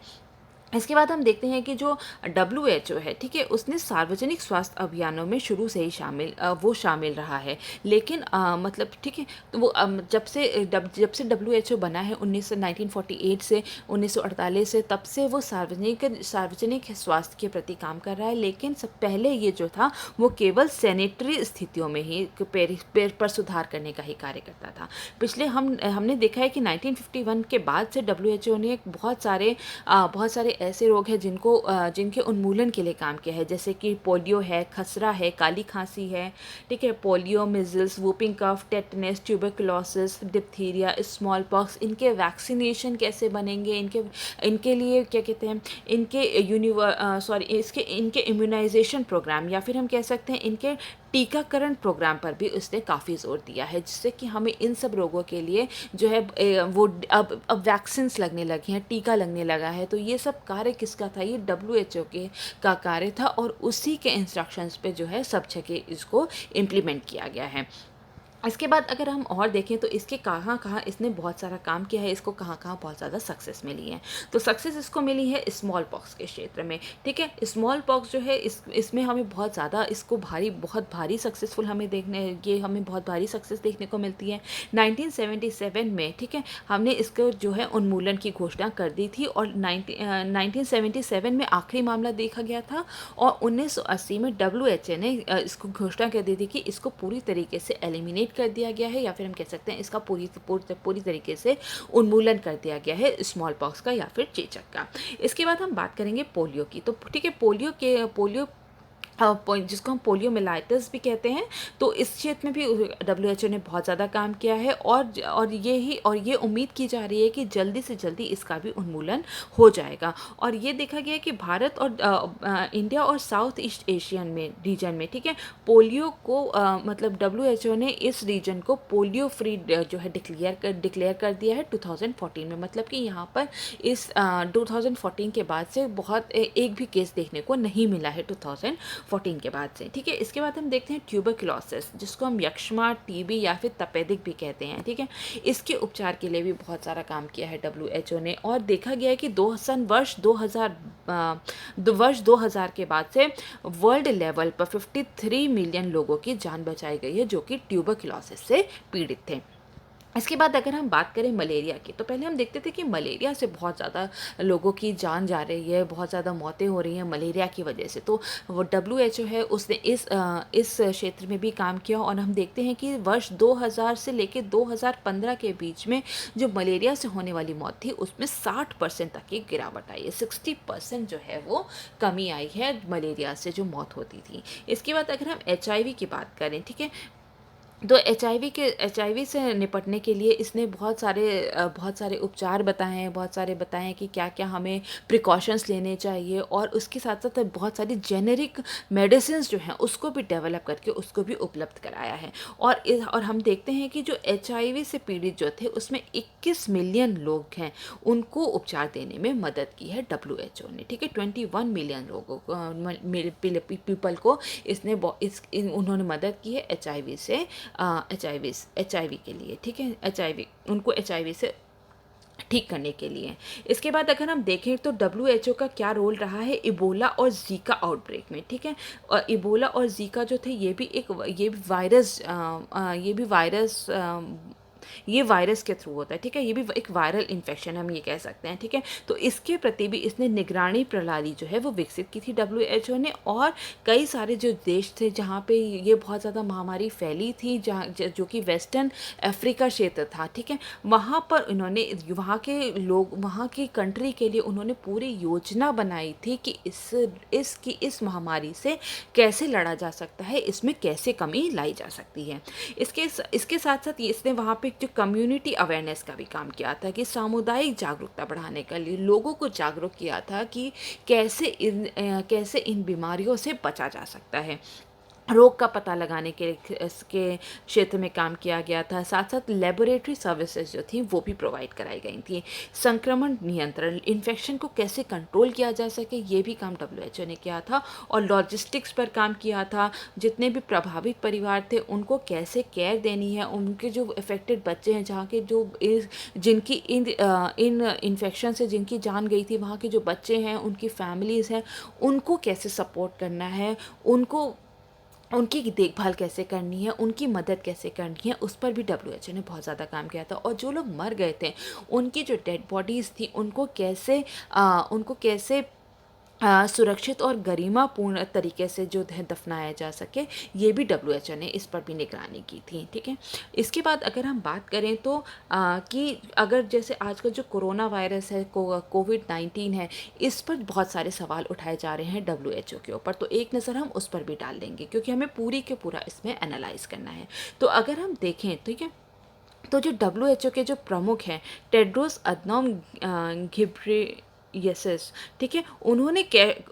इसके बाद हम देखते हैं कि जो WHO है, ठीक है, उसने सार्वजनिक स्वास्थ्य अभियानों में शुरू से ही वो शामिल रहा है। लेकिन मतलब ठीक है, तो वो जब से WHO बना है 1948 से 1948 से, तब से वो सार्वजनिक स्वास्थ्य के प्रति काम कर रहा है। लेकिन सब पहले ये जो था वो केवल सैनिटरी स्थितियों में ही पैर पर सुधार करने का ही कार्य करता था। पिछले हमने देखा है कि 1951 के बाद से WHO ने बहुत सारे ऐसे रोग हैं जिनके उन्मूलन के लिए काम किया है, जैसे कि पोलियो है, खसरा है, काली खांसी है, ठीक है, polio, measles, whooping cough, tetanus, tuberculosis, diphtheria, small pox. इनके वैक्सीनेशन कैसे बनेंगे, इनके लिए क्या कहते हैं, इनके इम्यूनाइजेशन प्रोग्राम, या फिर हम कह सकते हैं इनके टीकाकरण प्रोग्राम पर भी उसने काफ़ी ज़ोर दिया है, जिससे कि हमें इन सब रोगों के लिए जो है वो अब वैक्सीन्स लगने लगी हैं, टीका लगने लगा है। तो ये सब कार्य किसका था, ये WHO के का कार्य था, और उसी के इंस्ट्रक्शंस पे जो है सब जगह इसको इम्प्लीमेंट किया गया है। इसके बाद अगर हम और देखें तो इसके कहाँ कहाँ इसने बहुत सारा काम किया है, इसको कहाँ कहाँ बहुत ज़्यादा सक्सेस मिली है। तो सक्सेस इसको मिली है स्मॉल पॉक्स के क्षेत्र में, ठीक है। स्मॉल पॉक्स जो है इसमें हमें बहुत ज़्यादा इसको बहुत भारी सक्सेसफुल हमें बहुत भारी सक्सेस देखने को मिलती है। 1977 में, ठीक है, हमने इसको जो है उन्मूलन की घोषणा कर दी थी, और 1977 में आखिरी मामला देखा गया था, और 1980 में WHO ने इसको घोषणा कर दी थी कि इसको पूरी तरीके से एलिमिनेट कर दिया गया है, या फिर हम कह सकते हैं इसका पूरी तरीके से उन्मूलन कर दिया गया है, स्मॉल पॉक्स का या फिर चेचक का। इसके बाद हम बात करेंगे पोलियो की। तो ठीक है, पोलियो जिसको हम पोलियोमिलाइटिस भी कहते हैं, तो इस क्षेत्र में भी WHO ने बहुत ज़्यादा काम किया है, और ये उम्मीद की जा रही है कि जल्दी से जल्दी इसका भी उन्मूलन हो जाएगा। और ये देखा गया है कि भारत और इंडिया और साउथ ईस्ट एशियन रीजन में, ठीक है, पोलियो को मतलब WHO ने इस रीजन को पोलियो फ्री जो है डिक्लेयर कर दिया है 2014 में। मतलब कि यहाँ पर इस 2014 के बाद से एक भी केस देखने को नहीं मिला है 2014 के बाद से, ठीक है। इसके बाद हम देखते हैं ट्यूबरकुलोसिस, जिसको हम यक्ष्मा, TB या फिर तपेदिक भी कहते हैं, ठीक है। इसके उपचार के लिए भी बहुत सारा काम किया है WHO ने, और देखा गया है कि वर्ष 2000 के बाद से वर्ल्ड लेवल पर 53 मिलियन लोगों की जान बचाई गई है, जो कि ट्यूबरकुलोसिस से पीड़ित थे। इसके बाद अगर हम बात करें मलेरिया की, तो पहले हम देखते थे कि मलेरिया से बहुत ज़्यादा लोगों की जान जा रही है, बहुत ज़्यादा मौतें हो रही हैं मलेरिया की वजह से। तो वो WHO है, उसने इस क्षेत्र में भी काम किया, और हम देखते हैं कि वर्ष 2000 से लेकर 2015 के बीच में जो मलेरिया से होने वाली मौत थी, उसमें 60% तक की गिरावट आई है। 60% जो है वो कमी आई है मलेरिया से जो मौत होती थी। इसके बाद अगर हम HIV की बात करें, ठीक है, तो HIV से निपटने के लिए इसने बहुत सारे उपचार बताए हैं, बताए हैं कि क्या क्या हमें प्रिकॉशंस लेने चाहिए, और उसके साथ साथ बहुत सारी जेनेरिक मेडिसिन्स जो हैं उसको भी डेवलप करके उसको भी उपलब्ध कराया है। और हम देखते हैं कि जो HIV से पीड़ित जो थे, उसमें 21 मिलियन लोग हैं, उनको उपचार देने में मदद की है WHO ने, ठीक है। 21 मिलियन लोगों को पीपल को उन्होंने मदद की है HIV के लिए, ठीक है, उनको HIV से ठीक करने के लिए। इसके बाद अगर हम देखें तो WHO का क्या रोल रहा है इबोला और जीका आउटब्रेक में, ठीक है। और इबोला और जीका जो थे, ये भी वायरस ये वायरस के थ्रू होता है, ठीक है, ये भी एक वायरल इन्फेक्शन हम ये कह सकते हैं, ठीक है। तो इसके प्रति भी इसने निगरानी प्रणाली जो है वो विकसित की थी WHO ने, और कई सारे जो देश थे जहाँ पे ये बहुत ज़्यादा महामारी फैली थी, जहाँ जो कि वेस्टर्न अफ्रीका क्षेत्र था, ठीक है, वहाँ पर उन्होंने वहाँ के लोग, वहाँ की कंट्री के लिए उन्होंने पूरी योजना बनाई थी कि इस महामारी से कैसे लड़ा जा सकता है, इसमें कैसे कमी लाई जा सकती है। इसके साथ साथ इसने वहाँ पे जो कम्युनिटी अवेयरनेस का भी काम किया था, कि सामुदायिक जागरूकता बढ़ाने के लिए लोगों को जागरूक किया था कि कैसे इन बीमारियों से बचा जा सकता है। रोग का पता लगाने के इसके क्षेत्र में काम किया गया था। साथ साथ लेबोरेटरी सर्विसेज जो थी वो भी प्रोवाइड कराई गई थी। संक्रमण नियंत्रण, इन्फेक्शन को कैसे कंट्रोल किया जा सके, ये भी काम WHO ने किया था। और लॉजिस्टिक्स पर काम किया था, जितने भी प्रभावित परिवार थे उनको कैसे केयर देनी है, उनके जो अफेक्टेड बच्चे हैं, जहाँ के जो जिनकी इन इन्फेक्शन से जिनकी जान गई थी, वहाँ के जो बच्चे हैं, उनकी फैमिलीज़ हैं, उनको कैसे सपोर्ट करना है, उनकी देखभाल कैसे करनी है, उनकी मदद कैसे करनी है, उस पर भी WHO ने बहुत ज़्यादा काम किया था। और जो लोग मर गए थे, उनकी जो डेड बॉडीज़ थी, उनको कैसे सुरक्षित और गरिमापूर्ण तरीके से जो है दफनाया जा सके, ये भी WHO ने इस पर भी निगरानी की थी, ठीक है। इसके बाद अगर हम बात करें तो कि अगर जैसे आज का जो कोरोना वायरस है, कोविड-19 है, इस पर बहुत सारे सवाल उठाए जा रहे हैं WHO के ऊपर, तो एक नज़र हम उस पर भी डाल देंगे, क्योंकि हमें पूरी के पूरा इसमें एनालाइज करना है। तो अगर हम देखें, ठीक है, तो जो WHO के जो प्रमुख हैं, टेड्रोस अदनॉम घिब्रेयेसस, ठीक है, उन्होंने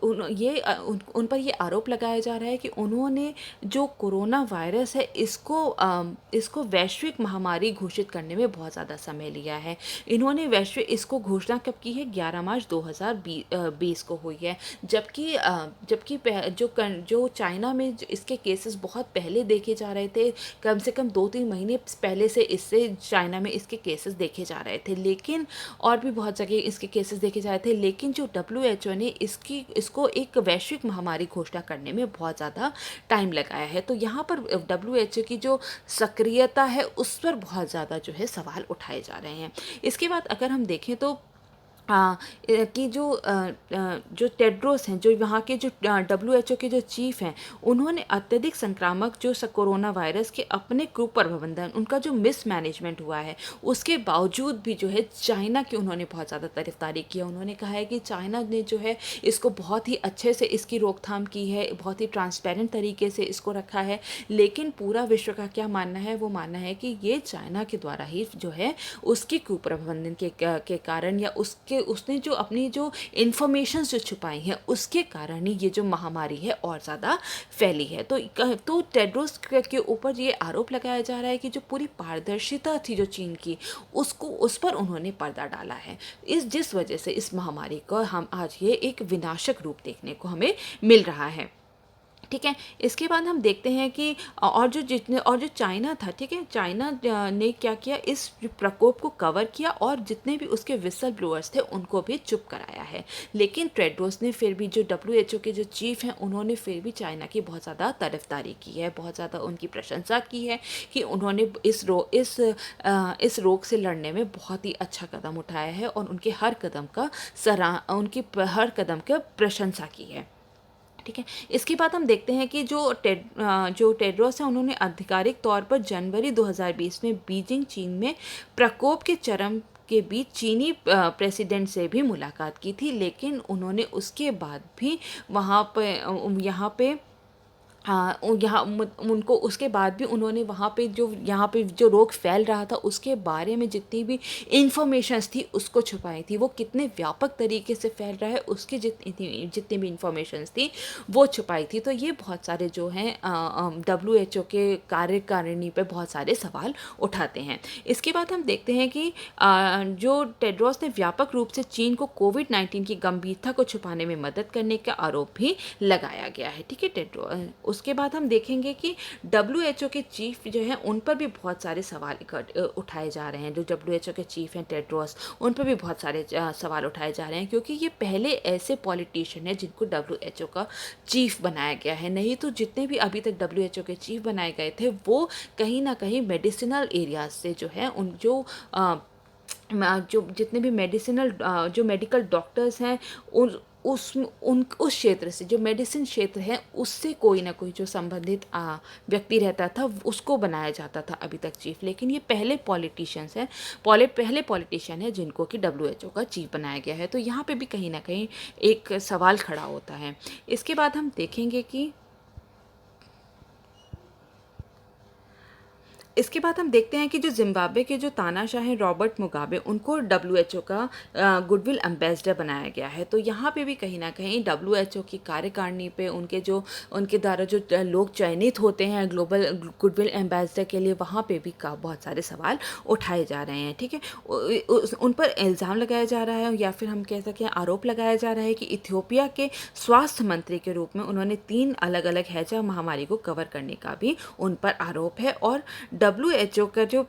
उन पर ये आरोप लगाया जा रहा है कि उन्होंने जो कोरोना वायरस है इसको वैश्विक महामारी घोषित करने में बहुत ज़्यादा समय लिया है। इन्होंने इसको घोषणा कब की है? 11 मार्च 2020 को हुई है, जबकि जो चाइना में इसके केसेस बहुत पहले देखे जा रहे थे, कम से कम 2-3 महीने पहले से इससे चाइना में इसके केसेस देखे जा रहे थे, लेकिन और भी बहुत जगह इसके केसेस देखे जा रहे थे, लेकिन जो WHO ने इसको एक वैश्विक महामारी घोषणा करने में बहुत ज़्यादा टाइम लगाया है। तो यहाँ पर WHO की जो सक्रियता है उस पर बहुत ज़्यादा जो है सवाल उठाए जा रहे हैं। इसके बाद अगर हम देखें तो कि जो टेड्रोस हैं, जो वहाँ के जो WHO के जो चीफ हैं, उन्होंने अत्यधिक संक्रामक जो कोरोना वायरस के अपने कुप्रबंधन, उनका जो मिसमैनेजमेंट हुआ है, उसके बावजूद भी जो है चाइना की उन्होंने बहुत ज़्यादा तारीफ़ किया। उन्होंने कहा है कि चाइना ने जो है इसको बहुत ही अच्छे से इसकी रोकथाम की है, बहुत ही ट्रांसपेरेंट तरीके से इसको रखा है, लेकिन पूरा विश्व का क्या मानना है? वो मानना है कि ये चाइना के द्वारा ही जो है उसके कुप्रबंधन के कारण, या उसने जो अपनी जो इन्फॉर्मेशन जो छुपाई हैं उसके कारण ही ये जो महामारी है और ज़्यादा फैली है। तो टेड्रोस के ऊपर ये आरोप लगाया जा रहा है कि जो पूरी पारदर्शिता थी जो चीन की, उस पर उन्होंने पर्दा डाला है। जिस वजह से इस महामारी को हम आज ये एक विनाशक रूप देखने को हमें मिल रहा है, ठीक है। इसके बाद हम देखते हैं कि और जो चाइना था, ठीक है, चाइना ने क्या किया, इस प्रकोप को कवर किया और जितने भी उसके विसल ब्लोअर्स थे उनको भी चुप कराया है। लेकिन टेड्रोस ने फिर भी, जो WHO के जो चीफ हैं, उन्होंने फिर भी चाइना की बहुत ज़्यादा तरफदारी की है, बहुत ज़्यादा उनकी प्रशंसा की है कि उन्होंने इस रोग से लड़ने में बहुत ही अच्छा कदम उठाया है और उनके हर कदम का प्रशंसा की है, ठीक है। इसके बाद हम देखते हैं कि जो टेड्रोस है, उन्होंने आधिकारिक तौर पर जनवरी 2020 में बीजिंग, चीन में प्रकोप के चरम के बीच चीनी प्रेसिडेंट से भी मुलाकात की थी, लेकिन उन्होंने उसके बाद भी यहाँ पे उनको उसके बाद भी उन्होंने यहाँ पे जो रोग फैल रहा था उसके बारे में जितनी भी इंफॉर्मेशंस थी उसको छुपाई थी। वो कितने व्यापक तरीके से फैल रहा है उसकी जितनी भी इंफॉर्मेशंस थी वो छुपाई थी। तो ये बहुत सारे जो हैं WHO के कार्यकारिणी पे बहुत सारे सवाल उठाते हैं। इसके बाद हम देखते हैं कि जो टेड्रोस ने व्यापक रूप से चीन को कोविड-19 की गंभीरता को छुपाने में मदद करने का आरोप भी लगाया गया है, ठीक है। उसके बाद हम देखेंगे कि डब्ल्यूएचओ के चीफ जो हैं उन पर भी बहुत सारे सवाल उठाए जा रहे हैं। जो डब्ल्यूएचओ के चीफ हैं टेड्रोस, उन पर भी बहुत सारे सवाल उठाए जा रहे हैं, क्योंकि ये पहले ऐसे पॉलिटिशियन हैं जिनको डब्ल्यूएचओ का चीफ बनाया गया है। नहीं तो जितने भी अभी तक डब्ल्यूएचओ के चीफ बनाए गए थे वो कहीं ना कहीं मेडिसिनल एरियाज से जो है उन जो जितने भी जो मेडिकल डॉक्टर्स हैं उस क्षेत्र से, जो मेडिसिन क्षेत्र है उससे कोई ना कोई जो संबंधित व्यक्ति रहता था उसको बनाया जाता था अभी तक चीफ। लेकिन ये पहले पॉलिटिशियंस हैं, पहले पॉलिटिशियन है जिनको कि डब्ल्यूएचओ का चीफ बनाया गया है। तो यहाँ पे भी कहीं ना कहीं एक सवाल खड़ा होता है। इसके बाद हम देखेंगे कि इसके बाद हम देखते हैं कि जो जिम्बाब्वे के जो तानाशाह हैं रॉबर्ट मुगाबे, उनको डब्ल्यूएचओ का गुडविल एम्बेसडर बनाया गया है। तो यहाँ पे भी कहीं ना कहीं डब्ल्यूएचओ की कार्यकारिणी पे उनके द्वारा जो लोग चयनित होते हैं ग्लोबल गुडविल एम्बेसडर के लिए, वहाँ पे भी बहुत सारे सवाल उठाए जा रहे हैं। ठीक है, उन पर इल्ज़ाम लगाया जा रहा है या फिर हम कह सकते हैं आरोप लगाया जा रहा है कि इथियोपिया के स्वास्थ्य मंत्री के रूप में उन्होंने 3 अलग अलग हैजा महामारी को कवर करने का भी उन पर आरोप है। और डब्ल्यूएचओ का जो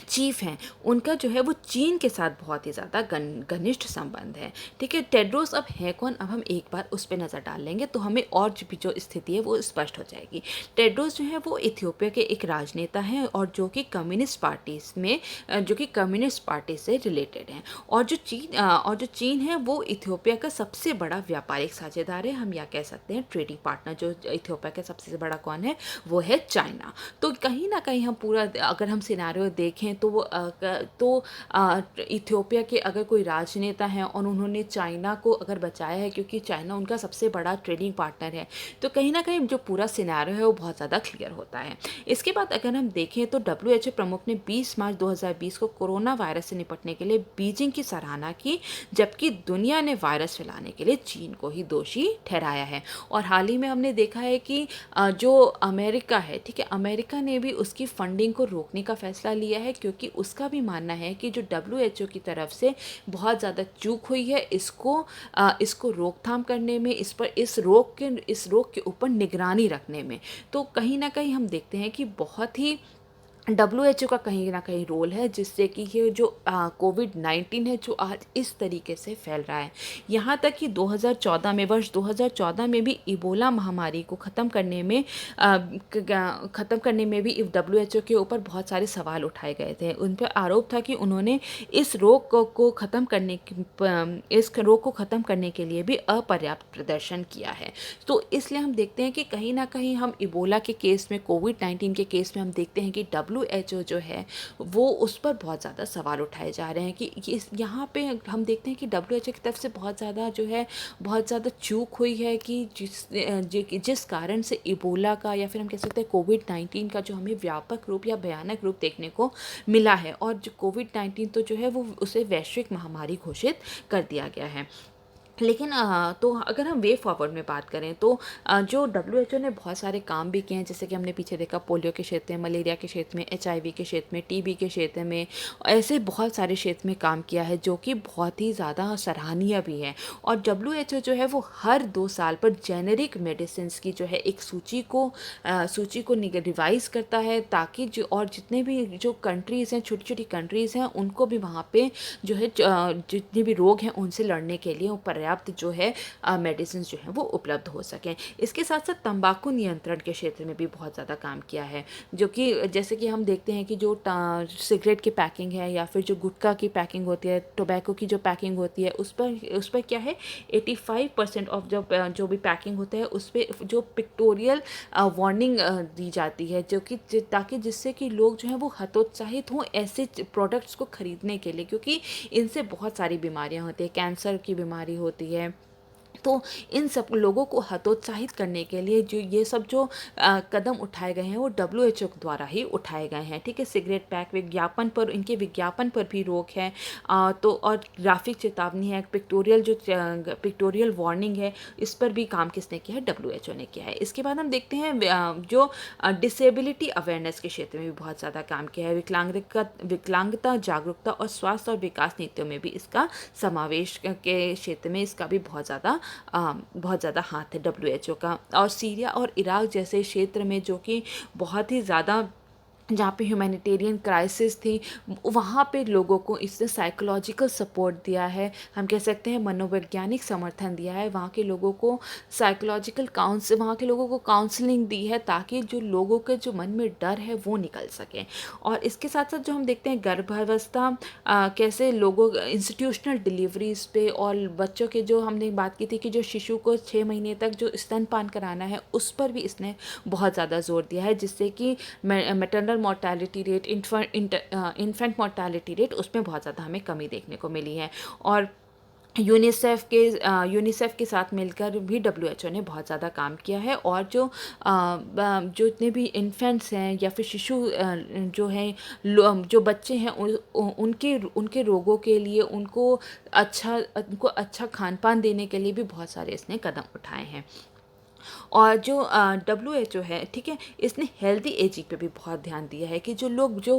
चीफ हैं उनका जो है वो चीन के साथ बहुत ही ज़्यादा घनिष्ठ संबंध है। ठीक है, टेड्रोस अब है कौन, अब हम एक बार उस पर नज़र डाल लेंगे तो हमें और जो स्थिति है वो स्पष्ट हो जाएगी। टेड्रोस जो है वो इथियोपिया के एक राजनेता हैं और जो कि कम्युनिस्ट पार्टी से रिलेटेड हैं। और जो चीन है वो इथियोपिया का सबसे बड़ा व्यापारिक साझेदार है। हम या कह सकते हैं ट्रेडिंग पार्टनर। जो इथियोपिया का सबसे बड़ा कौन है, वो है चाइना। तो कहीं ना कहीं हम पूरा अगर हम सिनेरियो देखें तो इथियोपिया के अगर कोई राजनेता हैं और उन्होंने चाइना को अगर बचाया है, क्योंकि चाइना उनका सबसे बड़ा ट्रेडिंग पार्टनर है, तो कहीं ना कहीं जो पूरा सिनेरियो है वो बहुत ज़्यादा क्लियर होता है। इसके बाद अगर हम देखें तो डब्ल्यूएचओ प्रमुख ने 20 मार्च 2020 को कोरोना वायरस से निपटने के लिए बीजिंग की सराहना की, जबकि दुनिया ने वायरस फैलाने के लिए चीन को ही दोषी ठहराया है। और हाल ही में हमने देखा है कि जो अमेरिका है, ठीक है, अमेरिका ने भी उसकी फंडिंग को रोकने का फैसला लिया है, क्योंकि उसका भी मानना है कि जो डब्ल्यूएचओ की तरफ से बहुत ज़्यादा चूक हुई है इसको रोकथाम करने में, इस रोग के ऊपर निगरानी रखने में। तो कहीं ना कहीं हम देखते हैं कि बहुत ही डब्ल्यूएचओ का कहीं ना कहीं रोल है, जिससे कि ये जो कोविड-19 है जो आज इस तरीके से फैल रहा है। यहाँ तक कि वर्ष 2014 में भी इबोला महामारी को ख़त्म करने में भी डब्ल्यूएचओ के ऊपर बहुत सारे सवाल उठाए गए थे। उन पर आरोप था कि उन्होंने इस रोग को ख़त्म करने के लिए भी अपर्याप्त प्रदर्शन किया है। तो इसलिए हम देखते हैं कि कहीं ना कहीं हम इबोला के केस में, कोविड-19 के केस में हम देखते हैं कि डब्ल्यूएचओ जो है वो उस पर बहुत ज़्यादा सवाल उठाए जा रहे हैं कि यहाँ पे हम देखते हैं कि डब्ल्यूएचओ की तरफ से बहुत ज़्यादा चूक हुई है कि जिस कारण से इबोला का या फिर हम कह सकते हैं कोविड-19 का जो हमें व्यापक रूप या भयानक रूप देखने को मिला है। और जो कोविड-19 तो जो है वो उसे वैश्विक महामारी घोषित कर दिया गया है। लेकिन तो अगर हम वे फॉरवर्ड में बात करें तो जो डब्ल्यूएचओ ने बहुत सारे काम भी किए हैं, जैसे कि हमने पीछे देखा पोलियो के क्षेत्र में, मलेरिया के क्षेत्र में, एचआईवी के क्षेत्र में, टीबी के क्षेत्र में, ऐसे बहुत सारे क्षेत्र में काम किया है जो कि बहुत ही ज़्यादा सराहनीय भी है। और डब्ल्यूएचओ जो है वो हर 2 साल पर जेनेरिक मेडिसिन की जो है एक सूची को रिवाइज करता है, ताकि जितने भी जो कंट्रीज़ हैं, छोटी छोटी कंट्रीज़ हैं, उनको भी वहाँ पे जो है जितने भी रोग हैं उनसे लड़ने के लिए पर्याप्त जो है मेडिसिन जो है वो उपलब्ध हो सकें। इसके साथ साथ तंबाकू नियंत्रण के क्षेत्र में भी बहुत ज़्यादा काम किया है, जो कि जैसे कि हम देखते हैं कि जो सिगरेट की पैकिंग है या फिर जो गुटखा की पैकिंग होती है, टोबैको की जो पैकिंग होती है, उस पर क्या है 85% ऑफ जो भी पैकिंग होता है उस पर जो पिक्टोरियल वार्निंग दी जाती है, जो कि ताकि जिससे कि लोग जो हैं वो हतोत्साहित हों ऐसे प्रोडक्ट्स को ख़रीदने के लिए, क्योंकि इनसे बहुत सारी बीमारियां होती हैं, कैंसर की बीमारी होती है। तो इन सब लोगों को हतोत्साहित करने के लिए जो कदम उठाए गए हैं वो डब्ल्यूएचओ द्वारा ही उठाए गए हैं। ठीक है, सिगरेट पैक इनके विज्ञापन पर भी रोक है। तो और ग्राफिक चेतावनी है, पिक्टोरियल वार्निंग है, इस पर भी काम किसने किया है, डब्ल्यूएचओ ने किया है। इसके बाद हम देखते हैं जो डिसेबिलिटी अवेयरनेस के क्षेत्र में भी बहुत ज़्यादा काम किया है। विकलांगता जागरूकता और स्वास्थ्य और विकास नीतियों में भी इसका समावेश के क्षेत्र में इसका भी बहुत ज़्यादा बहुत ज़्यादा हाथ है WHO का। और सीरिया और इराक जैसे क्षेत्र में जो कि बहुत ही ज़्यादा, जहाँ पे ह्यूमैनिटेरियन क्राइसिस थी, वहाँ पे लोगों को इसने साइकोलॉजिकल सपोर्ट दिया है, हम कह सकते हैं मनोवैज्ञानिक समर्थन दिया है, वहाँ के लोगों को वहाँ के लोगों को काउंसलिंग दी है, ताकि जो लोगों के जो मन में डर है वो निकल सके। और इसके साथ साथ जो हम देखते हैं गर्भावस्था, कैसे लोगों इंस्टीट्यूशनल डिलीवरीज पे, और बच्चों के जो हमने बात की थी कि जो शिशु को 6 महीने तक जो स्तनपान कराना है, उस पर भी इसने बहुत ज़्यादा जोर दिया है, जिससे कि maternal mortality rate, infant mortality rate, उसमें बहुत ज़्यादा हमें कमी देखने को मिली है। और यूनिसेफ के साथ मिलकर भी WHO ने बहुत ज़्यादा काम किया है। और जो इतने भी इन्फेंट्स हैं या फिर शिशु जो हैं, जो बच्चे हैं, उनके रोगों के लिए उनको अच्छा खान पान देने के लिए भी बहुत सारे इसने कदम उठाए हैं। और जो WHO है, ठीक है, इसने हेल्दी एजिंग पे भी बहुत ध्यान दिया है कि जो लोग जो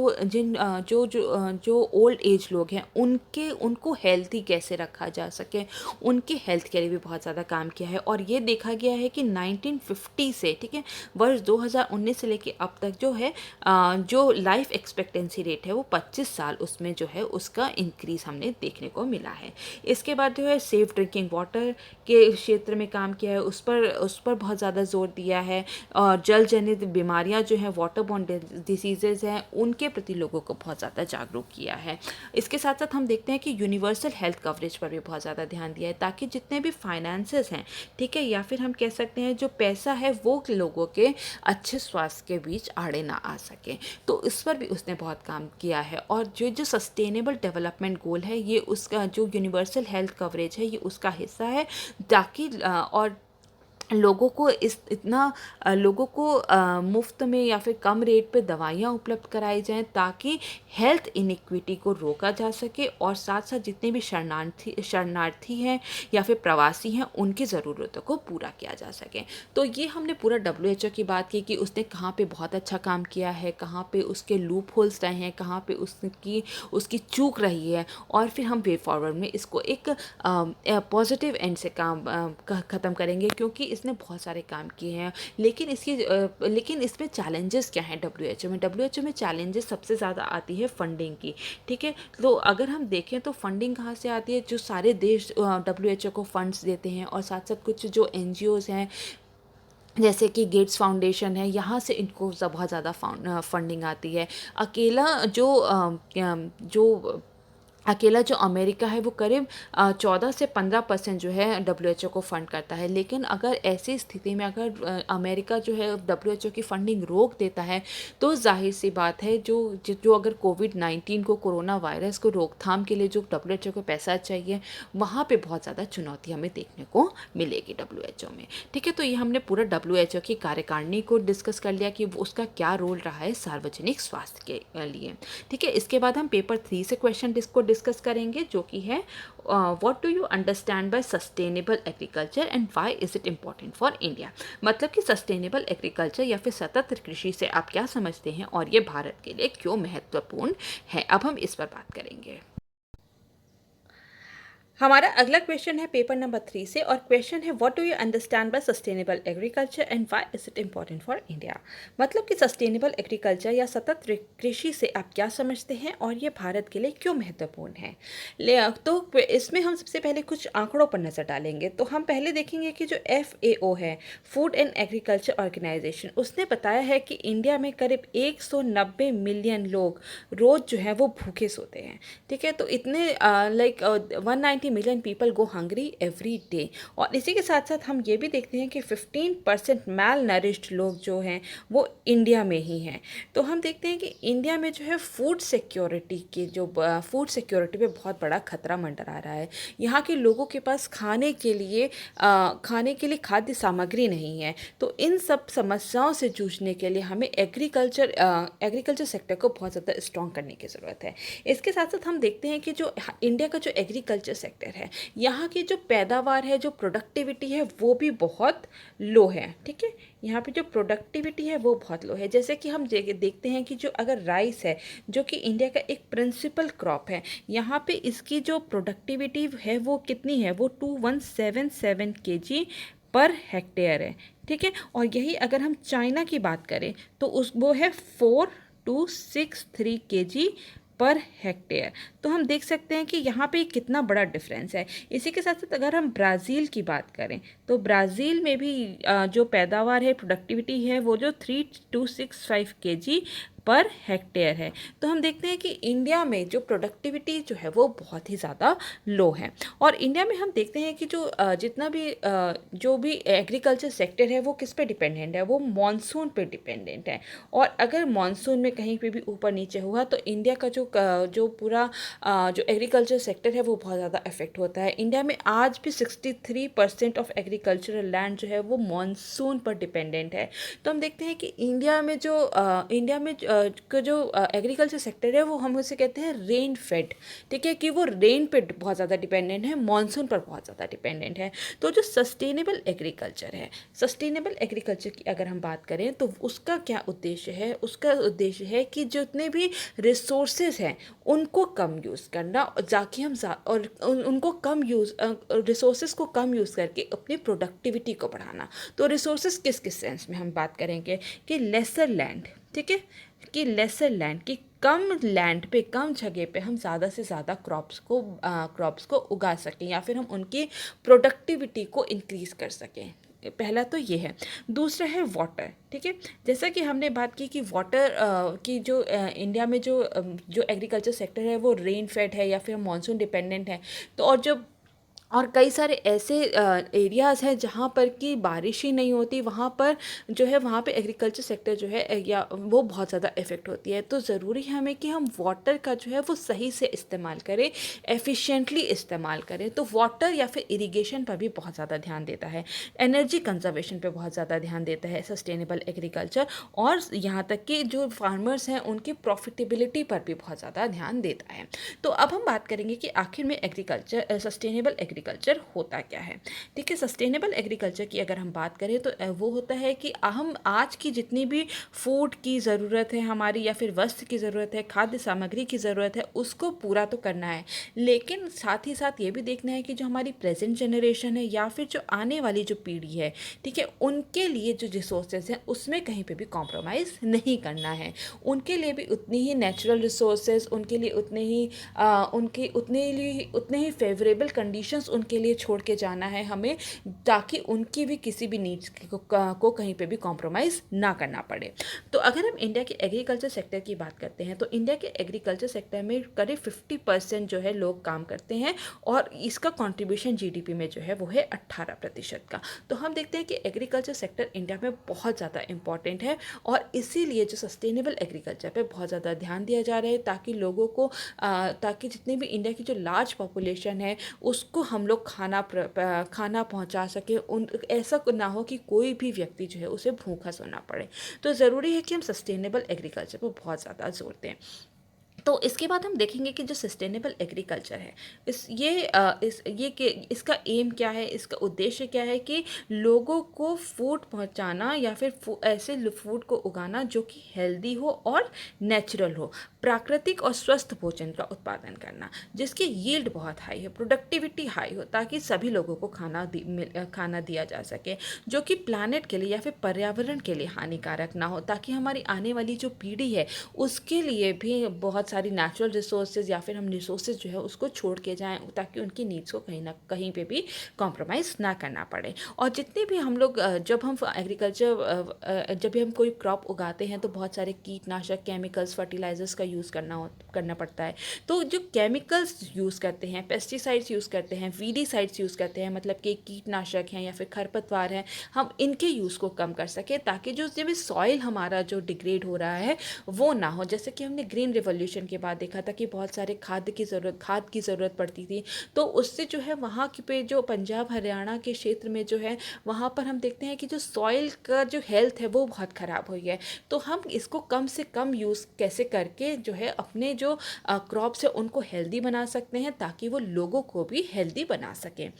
ओल्ड एज लोग हैं, उनको हेल्दी कैसे रखा जा सके, उनके हेल्थ के लिए भी बहुत ज़्यादा काम किया है। और ये देखा गया है कि 1950 से, ठीक है, वर्ष 2019 से लेके अब तक जो है, जो लाइफ एक्सपेक्टेंसी रेट है वो 25 साल उसमें जो है उसका इंक्रीज़ हमने देखने को मिला है। इसके बाद जो है सेफ ड्रिंकिंग वाटर के क्षेत्र में काम किया है, उस पर बहुत ज़्यादा जोर दिया है। और जल जनित बीमारियां जो हैं, वाटर बॉर्न डिसीजेज़ हैं, उनके प्रति लोगों को बहुत ज़्यादा जागरूक किया है। इसके साथ साथ हम देखते हैं कि यूनिवर्सल हेल्थ कवरेज पर भी बहुत ज़्यादा ध्यान दिया है, ताकि जितने भी फाइनेंसेस हैं, ठीक है, या फिर हम कह सकते हैं जो पैसा है, वो लोगों के अच्छे स्वास्थ्य के बीच आड़े ना आ सके। तो इस पर भी उसने बहुत काम किया है। और जो सस्टेनेबल डेवलपमेंट गोल है, ये उसका जो यूनिवर्सल हेल्थ कवरेज है, ये उसका हिस्सा है, ताकि और लोगों को मुफ्त में या फिर कम रेट पे दवाइयाँ उपलब्ध कराई जाएं, ताकि हेल्थ इनिक्विटी को रोका जा सके। और साथ साथ जितने भी शरणार्थी हैं या फिर प्रवासी हैं, उनकी ज़रूरतों को पूरा किया जा सके। तो ये हमने पूरा WHO की बात की कि उसने कहाँ पे बहुत अच्छा काम किया है, कहाँ पे उसके लूप होल्स रहे हैं, कहाँ पे उसकी चूक रही है। और फिर हम वे फॉरवर्ड में इसको एक पॉजिटिव एंड से काम ख़त्म करेंगे, क्योंकि इसने बहुत सारे काम किए हैं। लेकिन इसमें चैलेंजेस क्या हैं WHO में चैलेंजेस सबसे ज़्यादा आती है फंडिंग की, ठीक है। तो अगर हम देखें तो फंडिंग कहाँ से आती है, जो सारे देश WHO को फंड्स देते हैं, और साथ साथ कुछ जो NGOs हैं, जैसे कि गेट्स फाउंडेशन है, यहाँ से इनको बहुत ज़्यादा फंडिंग आती है। अकेला जो अमेरिका है, वो करीब 14 से 15% जो है WHO को फंड करता है। लेकिन अगर ऐसी स्थिति में अगर अमेरिका जो है WHO की फंडिंग रोक देता है, तो जाहिर सी बात है जो अगर कोविड-19 को, कोरोना वायरस को रोकथाम के लिए जो WHO को पैसा चाहिए, वहाँ पे बहुत ज़्यादा चुनौती हमें देखने को मिलेगी WHO में, ठीक है। तो ये हमने पूरा WHO की कार्यकारिणी को डिस्कस कर लिया कि उसका क्या रोल रहा है सार्वजनिक स्वास्थ्य के लिए, ठीक है। इसके बाद हम पेपर 3 से क्वेश्चन डिस्कस करेंगे, जो कि है what do you understand by sustainable agriculture and why is it important for India. मतलब कि सस्टेनेबल एग्रीकल्चर या फिर सतत कृषि से आप क्या समझते हैं, और ये भारत के लिए क्यों महत्वपूर्ण है। अब हम इस पर बात करेंगे। हमारा अगला क्वेश्चन है पेपर नंबर 3 से, और क्वेश्चन है what do you understand by sustainable agriculture and why is it important for India. मतलब कि सस्टेनेबल एग्रीकल्चर या सतत कृषि से आप क्या समझते हैं, और ये भारत के लिए क्यों महत्वपूर्ण है। तो इसमें हम सबसे पहले कुछ आंकड़ों पर नज़र डालेंगे। तो हम पहले देखेंगे कि जो FAO है, फूड एंड एग्रीकल्चर ऑर्गेनाइजेशन, उसने बताया है कि इंडिया में करीब 190 मिलियन लोग रोज़ जो है वो भूखे सोते हैं, ठीक है। तो इतने 190 million people go hungry every day. और इसी के साथ साथ हम ये भी देखते हैं कि 15% मैल नरिश्ड लोग जो हैं वो इंडिया में ही हैं। तो हम देखते हैं कि इंडिया में जो है फूड सिक्योरिटी पे बहुत बड़ा खतरा मंडरा रहा है। यहाँ के लोगों के पास खाने के लिए खाद्य सामग्री नहीं है। तो इन सब समस्याओं से जूझने के लिए हमें एग्रीकल्चर सेक्टर को बहुत ज़्यादा स्ट्रॉन्ग करने की ज़रूरत है। इसके साथ साथ हम देखते हैं कि जो इंडिया का जो एग्रीकल्चर सेक्टर सेक्टर है, यहाँ की जो पैदावार है, जो प्रोडक्टिविटी है वो भी बहुत लो है। ठीक है, यहाँ पे जो प्रोडक्टिविटी है वो बहुत लो है। जैसे कि हम देखते हैं कि जो अगर राइस है, जो कि इंडिया का एक प्रिंसिपल क्रॉप है, यहाँ पे इसकी जो प्रोडक्टिविटी है वो कितनी है, वो 2177 केजी पर हेक्टेयर है। ठीक है, और यही अगर हम चाइना की बात करें तो उस वो है 4263 केजी पर हेक्टेयर। तो हम देख सकते हैं कि यहाँ पे कितना बड़ा डिफरेंस है। इसी के साथ साथ अगर हम ब्राज़ील की बात करें तो ब्राज़ील में भी जो पैदावार है, प्रोडक्टिविटी है, वो जो 3265 केजी पर हेक्टेयर है। तो हम देखते हैं कि इंडिया में जो प्रोडक्टिविटी जो है वो बहुत ही ज़्यादा लो है। और इंडिया में हम देखते हैं कि जो जितना भी जो भी एग्रीकल्चर सेक्टर है वो किस पे डिपेंडेंट है, वो मॉनसून पे डिपेंडेंट है। और अगर मॉनसून में कहीं पे भी ऊपर नीचे हुआ तो इंडिया का जो पूरा जो एग्रीकल्चर सेक्टर है वो बहुत ज़्यादा इफेक्ट होता है। इंडिया में आज भी 63% ऑफ एग्रीकल्चरल लैंड जो है वो मॉनसून पर डिपेंडेंट है। तो हम देखते हैं कि इंडिया में जो एग्रीकल्चर सेक्टर है वो हम उसे कहते हैं रेन फेड। ठीक है, कि वो रेन पे बहुत ज़्यादा डिपेंडेंट है, मॉनसून पर बहुत ज़्यादा डिपेंडेंट है। तो जो सस्टेनेबल एग्रीकल्चर है, सस्टेनेबल एग्रीकल्चर की अगर हम बात करें तो उसका क्या उद्देश्य है, उसका उद्देश्य है कि जितने भी रिसोर्सेज हैं उनको कम यूज़ करना, ताकि हम और उनको कम यूज़ रिसोर्सेज को कम यूज़ करके अपनी प्रोडक्टिविटी को बढ़ाना। तो रिसोर्सेज किस किस सेंस में हम बात करेंगे कि लेसर लैंड, ठीक है, कि लेसर लैंड, कि कम लैंड पे, कम जगह पे हम ज़्यादा से ज़्यादा क्रॉप्स को उगा सकें या फिर हम उनकी प्रोडक्टिविटी को इंक्रीज़ कर सकें। पहला तो ये है। दूसरा है वाटर। ठीक है, जैसा कि हमने बात की कि वाटर की जो इंडिया में जो एग्रीकल्चर सेक्टर है वो रेन फेड है या फिर मानसून डिपेंडेंट है। तो और कई सारे ऐसे एरियाज़ हैं जहाँ पर कि बारिश ही नहीं होती, वहाँ पर जो है वहाँ पे एग्रीकल्चर सेक्टर जो है या वो बहुत ज़्यादा इफ़ेक्ट होती है। तो ज़रूरी है हमें कि हम वाटर का जो है वो सही से इस्तेमाल करें, एफिशिएंटली इस्तेमाल करें। तो वाटर या फिर इरिगेशन पर भी बहुत ज़्यादा ध्यान देता है, एनर्जी कंजर्वेशन पे बहुत ज़्यादा ध्यान देता है सस्टेनेबल एग्रीकल्चर, और यहाँ तक कि जो फार्मर्स हैं उनकी प्रॉफिटेबिलिटी पर भी बहुत ज़्यादा ध्यान देता है। तो अब हम बात करेंगे कि आखिर में सस्टेनेबल एग्रीकल्चर होता क्या है। ठीक है, सस्टेनेबल एग्रीकल्चर की अगर हम बात करें तो वो होता है कि हम आज की जितनी भी फूड की ज़रूरत है हमारी, या फिर वस्त्र की ज़रूरत है, खाद्य सामग्री की ज़रूरत है, उसको पूरा तो करना है, लेकिन साथ ही साथ ये भी देखना है कि जो हमारी प्रेजेंट जनरेशन है या फिर जो आने वाली जो पीढ़ी है, ठीक है, उनके लिए जो रिसोर्सेज हैं उसमें कहीं पे भी कॉम्प्रोमाइज़ नहीं करना है। उनके लिए भी उतनी ही नेचुरल रिसोर्सेज, उनके लिए उतने ही फेवरेबल कंडीशंस उनके लिए छोड़ के जाना है हमें, ताकि उनकी भी किसी भी नीड्स को कहीं पे भी कॉम्प्रोमाइज़ ना करना पड़े। तो अगर हम इंडिया के एग्रीकल्चर सेक्टर की बात करते हैं तो इंडिया के एग्रीकल्चर सेक्टर में करीब 50% जो है लोग काम करते हैं, और इसका कंट्रीब्यूशन जीडीपी में जो है वो है 18% का। तो हम देखते हैं कि एग्रीकल्चर सेक्टर इंडिया में बहुत ज़्यादा इंपॉर्टेंट है, और इसीलिए जो सस्टेनेबल एग्रीकल्चर पे बहुत ज़्यादा ध्यान दिया जा रहा है, ताकि लोगों को ताकि जितनी भी इंडिया की जो लार्ज पॉपुलेशन है उसको हम लोग खाना पहुंचा सके, ऐसा ना हो कि कोई भी व्यक्ति जो है उसे भूखा सोना पड़े। तो ज़रूरी है कि हम सस्टेनेबल एग्रीकल्चर पर बहुत ज़्यादा जोर दें। तो इसके बाद हम देखेंगे कि जो सस्टेनेबल एग्रीकल्चर है, इसका एम क्या है, इसका उद्देश्य क्या है, कि लोगों को फूड पहुंचाना या फिर ऐसे फूड को उगाना जो कि हेल्दी हो और नेचुरल हो, प्राकृतिक और स्वस्थ भोजन का उत्पादन करना जिसकी यील्ड बहुत हाई है, प्रोडक्टिविटी हाई हो, ताकि सभी लोगों को खाना दिया जा सके जो कि प्लानेट के लिए या फिर पर्यावरण के लिए हानिकारक ना हो, ताकि हमारी आने वाली जो पीढ़ी है उसके लिए भी बहुत सारी नेचुरल रिसोर्सेज या फिर हम रिसोर्सेज जो है उसको छोड़ के जाएं, ताकि उनकी नीड्स को कहीं ना कहीं पे भी कॉम्प्रोमाइज़ ना करना पड़े। और जितने भी हम लोग जब भी हम कोई क्रॉप उगाते हैं तो बहुत सारे कीटनाशक, केमिकल्स, फर्टिलाइजर्स का यूज़ करना पड़ता है। तो जो केमिकल्स यूज़ करते हैं, पेस्टिसाइड्स यूज़ करते हैं, वीडीसाइड्स यूज़ करते हैं, मतलब कि कीटनाशक हैं या फिर खरपतवार हैं, हम इनके यूज़ को कम कर सकें, ताकि जो भी सॉइल हमारा जो डिग्रेड हो रहा है वो ना हो। जैसे कि हमने ग्रीन रिवॉल्यूशन कल्टिवेशन के बाद देखा था कि बहुत सारे खाद की ज़रूरत पड़ती थी। तो उससे जो है वहाँ की पे जो पंजाब हरियाणा के क्षेत्र में जो है वहाँ पर हम देखते हैं कि जो सॉइल का जो हेल्थ है वो बहुत ख़राब हुई है। तो हम इसको कम से कम यूज़ कैसे करके जो है अपने जो क्रॉप्स है उनको हेल्दी बना सकते हैं, ताकि वो लोगों को भी हेल्दी बना सकें।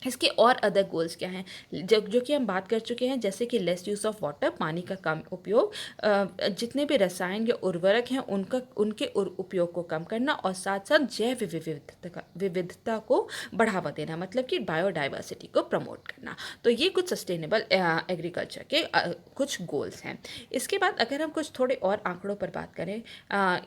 इसके और अदर गोल्स क्या हैं, जो कि हम बात कर चुके हैं, जैसे कि लेस यूज़ ऑफ वाटर, पानी का कम उपयोग, जितने भी रसायन या उर्वरक हैं उनके उपयोग को कम करना, और साथ साथ विविधता को बढ़ावा देना, मतलब कि बायोडाइवर्सिटी को प्रमोट करना। तो ये कुछ सस्टेनेबल एग्रीकल्चर के कुछ गोल्स हैं। इसके बाद अगर हम कुछ थोड़े और आंकड़ों पर बात करें,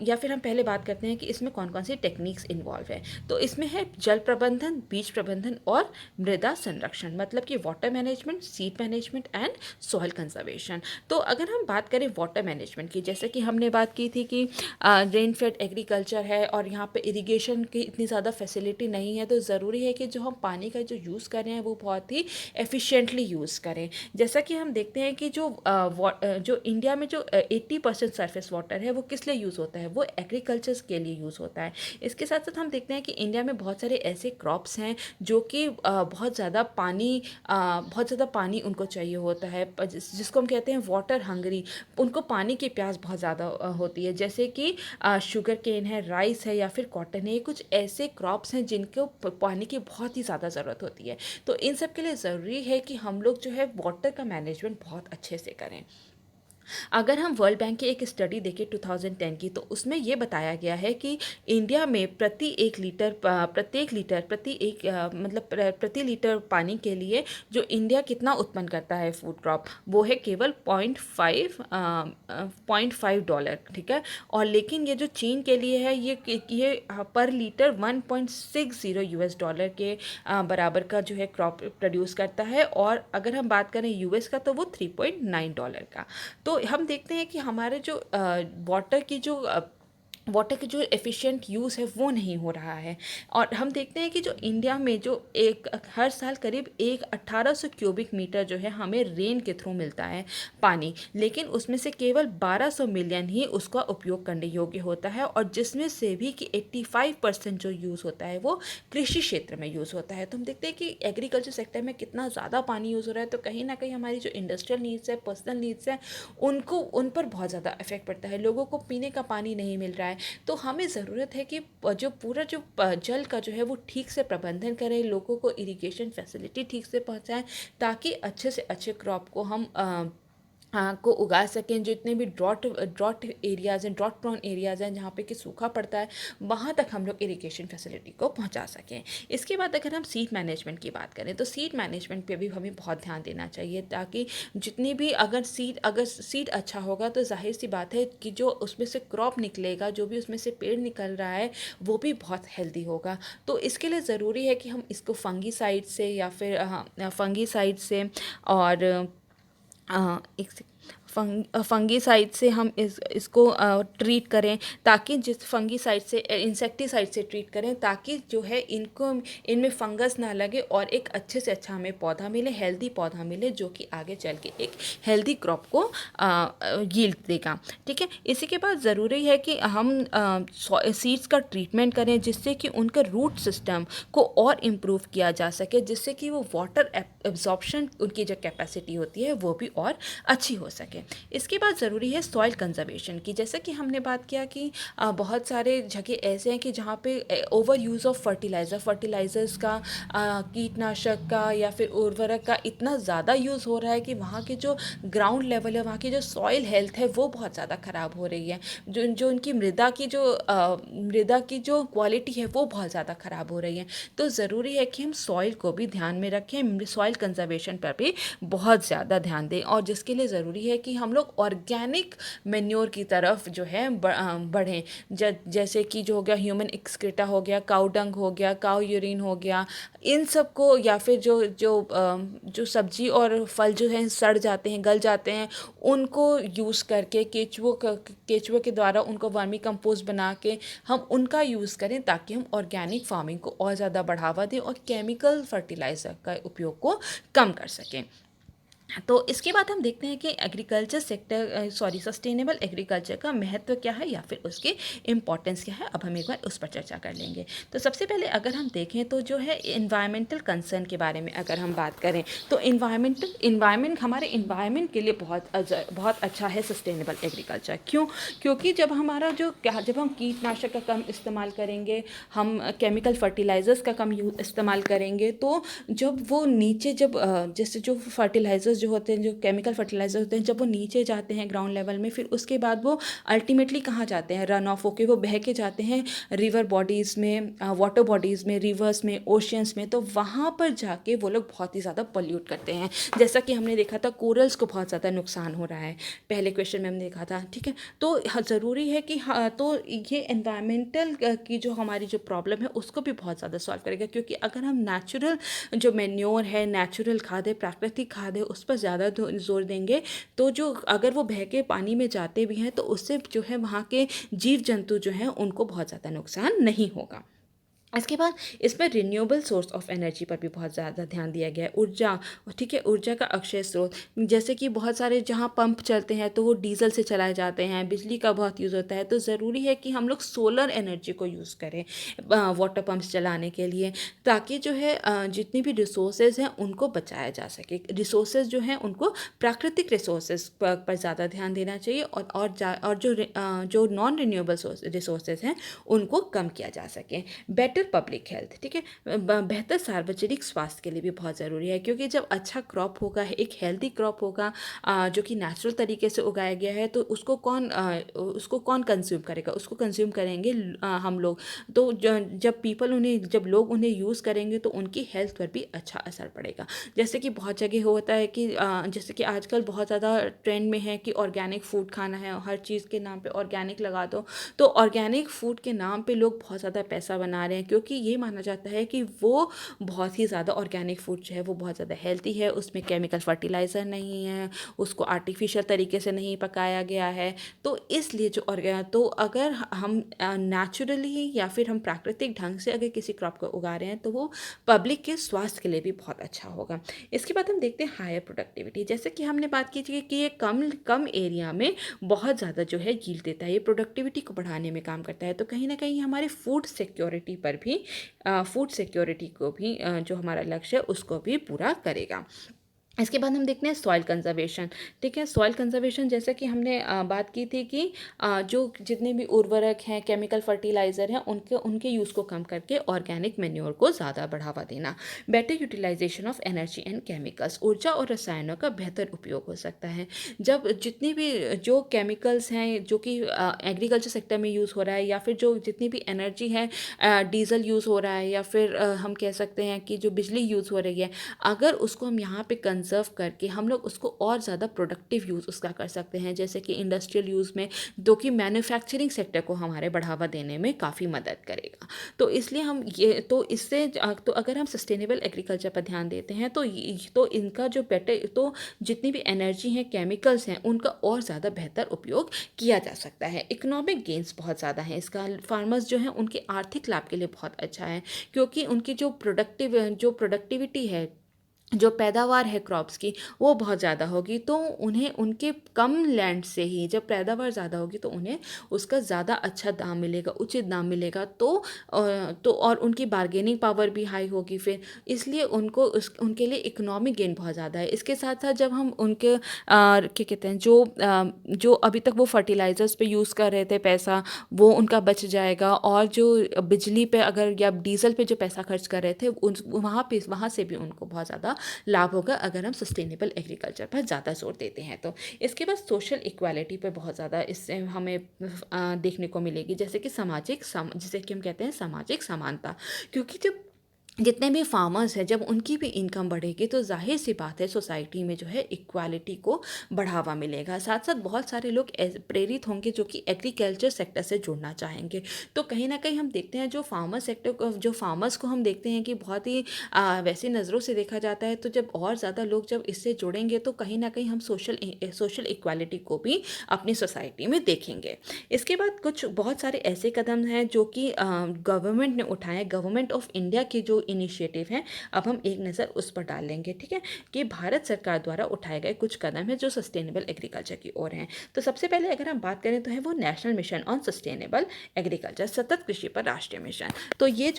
या फिर हम पहले बात करते हैं कि इसमें कौन कौन सी टेक्निक्स इन्वॉल्व है। तो इसमें है जल प्रबंधन, बीज प्रबंधन और मृदा संरक्षण, मतलब कि water management, seed management and soil conservation. तो अगर हम बात करें वाटर मैनेजमेंट की, जैसे कि हमने बात की थी कि रेन फेड एग्रीकल्चर है और यहाँ पे इरिगेशन की इतनी ज़्यादा फैसिलिटी नहीं है, तो ज़रूरी है कि जो हम पानी का जो यूज़ कर रहे हैं वो बहुत ही एफिशिएंटली यूज़ करें। जैसा कि हम देखते हैं कि जो इंडिया में जो 80% सरफेस वाटर है वो किस लिए यूज़ होता है, वो एग्रीकल्चर के लिए यूज़ होता है। इसके साथ साथ हम देखते हैं कि इंडिया में बहुत सारे ऐसे क्रॉप्स हैं जो कि बहुत ज़्यादा पानी उनको चाहिए होता है, जिसको हम कहते हैं वाटर हंगरी। उनको पानी की प्यास बहुत ज़्यादा होती है, जैसे कि शुगर केन है, राइस है या फिर कॉटन है। ये कुछ ऐसे क्रॉप्स हैं जिनको पानी की बहुत ही ज़्यादा ज़रूरत होती है। तो इन सब के लिए ज़रूरी है कि हम लोग जो है वाटर का मैनेजमेंट बहुत अच्छे से करें। अगर हम वर्ल्ड बैंक की एक स्टडी देखें 2010 की, तो उसमें ये बताया गया है कि इंडिया में प्रति लीटर पानी के लिए जो इंडिया कितना उत्पन्न करता है फूड क्रॉप, वो है केवल $0.5, ठीक है। और लेकिन ये जो चीन के लिए है, ये पर लीटर $1.60 के बराबर का जो है क्रॉप प्रोड्यूस करता है। और अगर हम बात करें यूएस का, तो वो $3.9 का। तो हम देखते हैं कि हमारे जो वाटर की जो एफिशिएंट यूज़ है वो नहीं हो रहा है। और हम देखते हैं कि जो इंडिया में जो एक हर साल करीब 1800 क्यूबिक मीटर जो है हमें रेन के थ्रू मिलता है पानी, लेकिन उसमें से केवल 1200 मिलियन ही उसका उपयोग करने योग्य होता है, और जिसमें से भी कि 85% जो यूज़ होता है वो कृषि क्षेत्र में यूज़ होता है। तो हम देखते हैं कि एग्रीकल्चर सेक्टर में कितना ज़्यादा पानी यूज़ हो रहा है। तो कहीं ना कहीं हमारी जो इंडस्ट्रियल नीड्स है, पर्सनल नीड्स है, उन पर बहुत ज़्यादा इफेक्ट पड़ता है। लोगों को पीने का पानी नहीं मिल रहा है। तो हमें ज़रूरत है कि जल का जो है वो ठीक से प्रबंधन करें, लोगों को इरिगेशन फैसिलिटी ठीक से पहुंचाएं, ताकि अच्छे से अच्छे क्रॉप को हम को उगा सकें। जितने भी ड्रॉट एरियाज़ हैं, ड्रॉट प्रोन एरियाज़ हैं, जहाँ पे कि सूखा पड़ता है, वहाँ तक हम लोग इरिगेशन फैसिलिटी को पहुँचा सकें। इसके बाद अगर हम सीड मैनेजमेंट की बात करें, तो सीड मैनेजमेंट पे भी हमें बहुत ध्यान देना चाहिए, ताकि जितनी भी अगर सीड अच्छा होगा, तो जाहिर सी बात है कि जो उसमें से क्रॉप निकलेगा, जो भी उसमें से पेड़ निकल रहा है, वो भी बहुत हेल्दी होगा। तो इसके लिए ज़रूरी है कि हम इसको फंगीसाइड से या फिर फंगीसाइड से और एक फंगीसाइड से हम इसको ट्रीट करें, ताकि जिस फंगीसाइड से इंसेक्टिसाइड से ट्रीट करें, ताकि जो है इनमें फंगस ना लगे और एक अच्छे से अच्छा हमें पौधा मिले, हेल्दी पौधा मिले, जो कि आगे चल के एक हेल्दी क्रॉप को यील्ड देगा, ठीक है। इसी के बाद ज़रूरी है कि हम सीड्स का ट्रीटमेंट करें, जिससे कि उनका रूट सिस्टम को और इम्प्रूव किया जा सके, जिससे कि वो वाटर एब्जॉर्प्शन, उनकी जो कैपेसिटी होती है वो भी और अच्छी हो सके। इसके बाद ज़रूरी है सॉइल कंजर्वेशन की। जैसे कि हमने बात किया कि बहुत सारे जगह ऐसे हैं कि जहाँ पे ओवर यूज़ ऑफ फर्टिलाइज़र्स का, कीटनाशक का या फिर उर्वरक का इतना ज़्यादा यूज़ हो रहा है कि वहाँ के जो ग्राउंड लेवल है, वहाँ की जो सॉइल हेल्थ है वो बहुत ज़्यादा ख़राब हो रही है। जो उनकी मृदा की जो क्वालिटी है वो बहुत ज़्यादा ख़राब हो रही है। तो ज़रूरी है कि हम सॉइल को भी ध्यान में रखें, सॉइल कंजर्वेशन पर भी बहुत ज़्यादा ध्यान दें, और जिसके लिए ज़रूरी है कि हम लोग ऑर्गेनिक मेन्योर की तरफ जो है बढ़ें। जैसे कि जो हो गया ह्यूमन एक्सक्रीटा हो गया, काऊ डंग हो गया, काऊ यूरिन हो गया, इन सब को, या फिर जो सब्जी और फल जो हैं सड़ जाते हैं, गल जाते हैं, उनको यूज़ करके केचुओं के द्वारा उनको वर्मी कंपोस्ट बना के हम उनका यूज़ करें, ताकि हम ऑर्गेनिक फार्मिंग को और ज़्यादा बढ़ावा दें और केमिकल फर्टिलाइज़र का उपयोग को कम कर सकें। तो इसके बाद हम देखते हैं कि एग्रीकल्चर सेक्टर सस्टेनेबल एग्रीकल्चर का महत्व क्या है या फिर उसकी इम्पोर्टेंस क्या है। अब हम एक बार उस पर चर्चा कर लेंगे। तो सबसे पहले अगर हम देखें तो जो है इन्वायरमेंटल कंसर्न के बारे में अगर हम बात करें तो इन्वायरमेंट हमारे इन्वायरमेंट के लिए बहुत अच्छा है सस्टेनेबल एग्रीकल्चर। क्यों? क्योंकि जब हम कीटनाशक का कम इस्तेमाल करेंगे, हम केमिकल फर्टिलाइज़र्स का कम यूज इस्तेमाल करेंगे, तो जब वो नीचे जैसे जो फर्टिलाइज़र्स जो होते हैं, जो केमिकल फर्टिलाइज़र होते हैं, जब वो नीचे जाते हैं ग्राउंड लेवल में, फिर उसके बाद वो अल्टीमेटली कहाँ जाते हैं, रन ऑफ होके वो बह के जाते हैं रिवर बॉडीज़ में, वाटर बॉडीज़ में, रिवर्स में, ओशियंस में। तो वहाँ पर जाके वो लोग बहुत ही ज़्यादा पोल्यूट करते हैं। जैसा कि हमने देखा था कोरल्स को बहुत ज़्यादा नुकसान हो रहा है, पहले क्वेश्चन में हमने देखा था। ठीक है, तो ज़रूरी है कि तो ये एनवायरमेंटल की जो हमारी जो प्रॉब्लम है उसको भी बहुत ज़्यादा सॉल्व करेगा। क्योंकि अगर हम नेचुरल जो मेन्योर है, नेचुरल खाद है, प्राकृतिक खाद है, उस पर ज़्यादा जोर देंगे, तो जो अगर वो बह के पानी में जाते भी हैं तो उससे जो है वहाँ के जीव जंतु जो हैं उनको बहुत ज़्यादा नुकसान नहीं होगा। इसके बाद इसमें रिन्यूएबल सोर्स ऑफ एनर्जी पर भी बहुत ज़्यादा ध्यान दिया गया है। ऊर्जा, ठीक है, ऊर्जा का अक्षय स्रोत, जैसे कि बहुत सारे जहाँ पंप चलते हैं तो वो डीजल से चलाए जाते हैं, बिजली का बहुत यूज़ होता है, तो ज़रूरी है कि हम लोग सोलर एनर्जी को यूज़ करें वाटर पंप्स चलाने के लिए, ताकि जो है जितनी भी रिसोर्सेज हैं उनको बचाया जा सके। रिसोर्सेज जो हैं उनको प्राकृतिक रिसोर्सेज पर ज़्यादा ध्यान देना चाहिए, और जो नॉन रिन्यूएबल रिसोर्सेज हैं उनको कम किया जा सके। बेटर पब्लिक हेल्थ, ठीक है, बेहतर सार्वजनिक स्वास्थ्य के लिए भी बहुत ज़रूरी है। क्योंकि जब अच्छा क्रॉप होगा, एक हेल्दी क्रॉप होगा जो कि नेचुरल तरीके से उगाया गया है, तो उसको कौन कंज्यूम करेगा? उसको कंज्यूम करेंगे हम लोग। तो जब लोग उन्हें यूज़ करेंगे तो उनकी हेल्थ पर भी अच्छा असर पड़ेगा। जैसे कि बहुत जगह होता है कि जैसे कि आजकल बहुत ज़्यादा ट्रेंड में है कि ऑर्गेनिक फूड खाना है, हर चीज़ के नाम पे ऑर्गेनिक लगा दो। तो ऑर्गेनिक फूड के नाम पे लोग बहुत ज़्यादा पैसा बना रहे हैं, क्योंकि ये माना जाता है कि वो बहुत ही ज़्यादा ऑर्गेनिक फूड जो है वो बहुत ज़्यादा हेल्दी है, उसमें केमिकल फर्टिलाइज़र नहीं है, उसको आर्टिफिशियल तरीके से नहीं पकाया गया है। तो इसलिए तो अगर हम नेचुरली या फिर हम प्राकृतिक ढंग से अगर किसी क्रॉप को उगा रहे हैं तो वो पब्लिक के स्वास्थ्य के लिए भी बहुत अच्छा होगा। इसके बाद हम देखते हैं हायर प्रोडक्टिविटी। जैसे कि हमने बात की थी कि ये कम कम एरिया में बहुत ज़्यादा जो है यील्ड देता है, ये प्रोडक्टिविटी को बढ़ाने में काम करता है। तो कहीं ना कहीं हमारे फूड सिक्योरिटी को भी जो हमारा लक्ष्य है उसको भी पूरा करेगा। इसके बाद हम देखते हैं सॉइल कंजर्वेशन। ठीक है, सॉइल कंजर्वेशन जैसे कि हमने बात की थी कि जो जितने भी उर्वरक हैं, केमिकल फर्टिलाइज़र हैं, उनके उनके यूज़ को कम करके ऑर्गेनिक मैन्योर को ज़्यादा बढ़ावा देना। Better utilisation of energy and chemicals, ऊर्जा और रसायनों का बेहतर उपयोग हो सकता है। जब जितनी भी जो केमिकल्स हैं जो कि एग्रीकल्चर सेक्टर में यूज़ हो रहा है, या फिर जो जितनी भी एनर्जी है, डीजल यूज़ हो रहा है, या फिर हम कह सकते हैं कि जो बिजली यूज़ हो रही है, अगर उसको हम यहाँ पे कंजर्व करके हम लोग उसको और ज़्यादा प्रोडक्टिव यूज़ उसका कर सकते हैं, जैसे कि इंडस्ट्रियल यूज़ में, जो कि मैन्युफैक्चरिंग सेक्टर को हमारे बढ़ावा देने में काफ़ी मदद करेगा। तो इसलिए हम ये तो इससे तो अगर हम सस्टेनेबल एग्रीकल्चर पर ध्यान देते हैं तो इनका जो बेटर तो जितनी भी एनर्जी है, केमिकल्स हैं, उनका और ज़्यादा बेहतर उपयोग किया जा सकता है। इकोनॉमिक गेंस बहुत ज़्यादा हैं इसका, फार्मर्स जो हैं उनके आर्थिक लाभ के लिए बहुत अच्छा है, क्योंकि उनकी जो प्रोडक्टिविटी है, जो पैदावार है क्रॉप्स की, वो बहुत ज़्यादा होगी। तो उन्हें उनके कम लैंड से ही जब पैदावार ज़्यादा होगी तो उन्हें उसका ज़्यादा अच्छा दाम मिलेगा, उचित दाम मिलेगा। तो और उनकी बार्गेनिंग पावर भी हाई होगी फिर, इसलिए उनके लिए इकोनॉमिक गेन बहुत ज़्यादा है। इसके साथ साथ जब हम उनके क्या कहते हैं, जो अभी तक वो फर्टिलाइज़र्स पे यूज़ कर रहे थे पैसा, वो उनका बच जाएगा। और जो बिजली पे अगर या डीजल पे जो पैसा खर्च कर रहे थे वहाँ से भी उनको बहुत ज़्यादा लाभ होगा, अगर हम सस्टेनेबल एग्रीकल्चर पर ज़्यादा जोर देते हैं तो। इसके बाद सोशल इक्वालिटी पर बहुत ज़्यादा इससे हमें देखने को मिलेगी, जैसे कि जिसे कि हम कहते हैं सामाजिक समानता। क्योंकि जब जितने भी फार्मर्स हैं, जब उनकी भी इनकम बढ़ेगी तो जाहिर सी बात है सोसाइटी में जो है इक्वालिटी को बढ़ावा मिलेगा। साथ साथ बहुत सारे लोग प्रेरित होंगे जो कि एग्रीकल्चर सेक्टर से जुड़ना चाहेंगे। तो कहीं ना कहीं हम देखते हैं जो फार्मर्स को हम देखते हैं कि बहुत ही वैसी नज़रों से देखा जाता है। तो जब और ज़्यादा लोग जब इससे जुड़ेंगे तो कहीं ना कहीं हम सोशल इक्वालिटी को भी अपनी सोसाइटी में देखेंगे। इसके बाद कुछ बहुत सारे ऐसे कदम हैं जो कि गवर्नमेंट ने उठाए, गवर्नमेंट ऑफ इंडिया की जो इनिशिएटिव हैं, अब हम एक नज़र उस पर डाल लेंगे, ठीक है, कि भारत सरकार द्वारा उठाए गए कुछ कदम हैं जो सस्टेनेबल एग्रीकल्चर की ओर हैं। तो सबसे पहले अगर हम बात करें तो है वो national mission on sustainable agriculture, सतत कृषि पर राष्ट्रीय मिशन। तो ये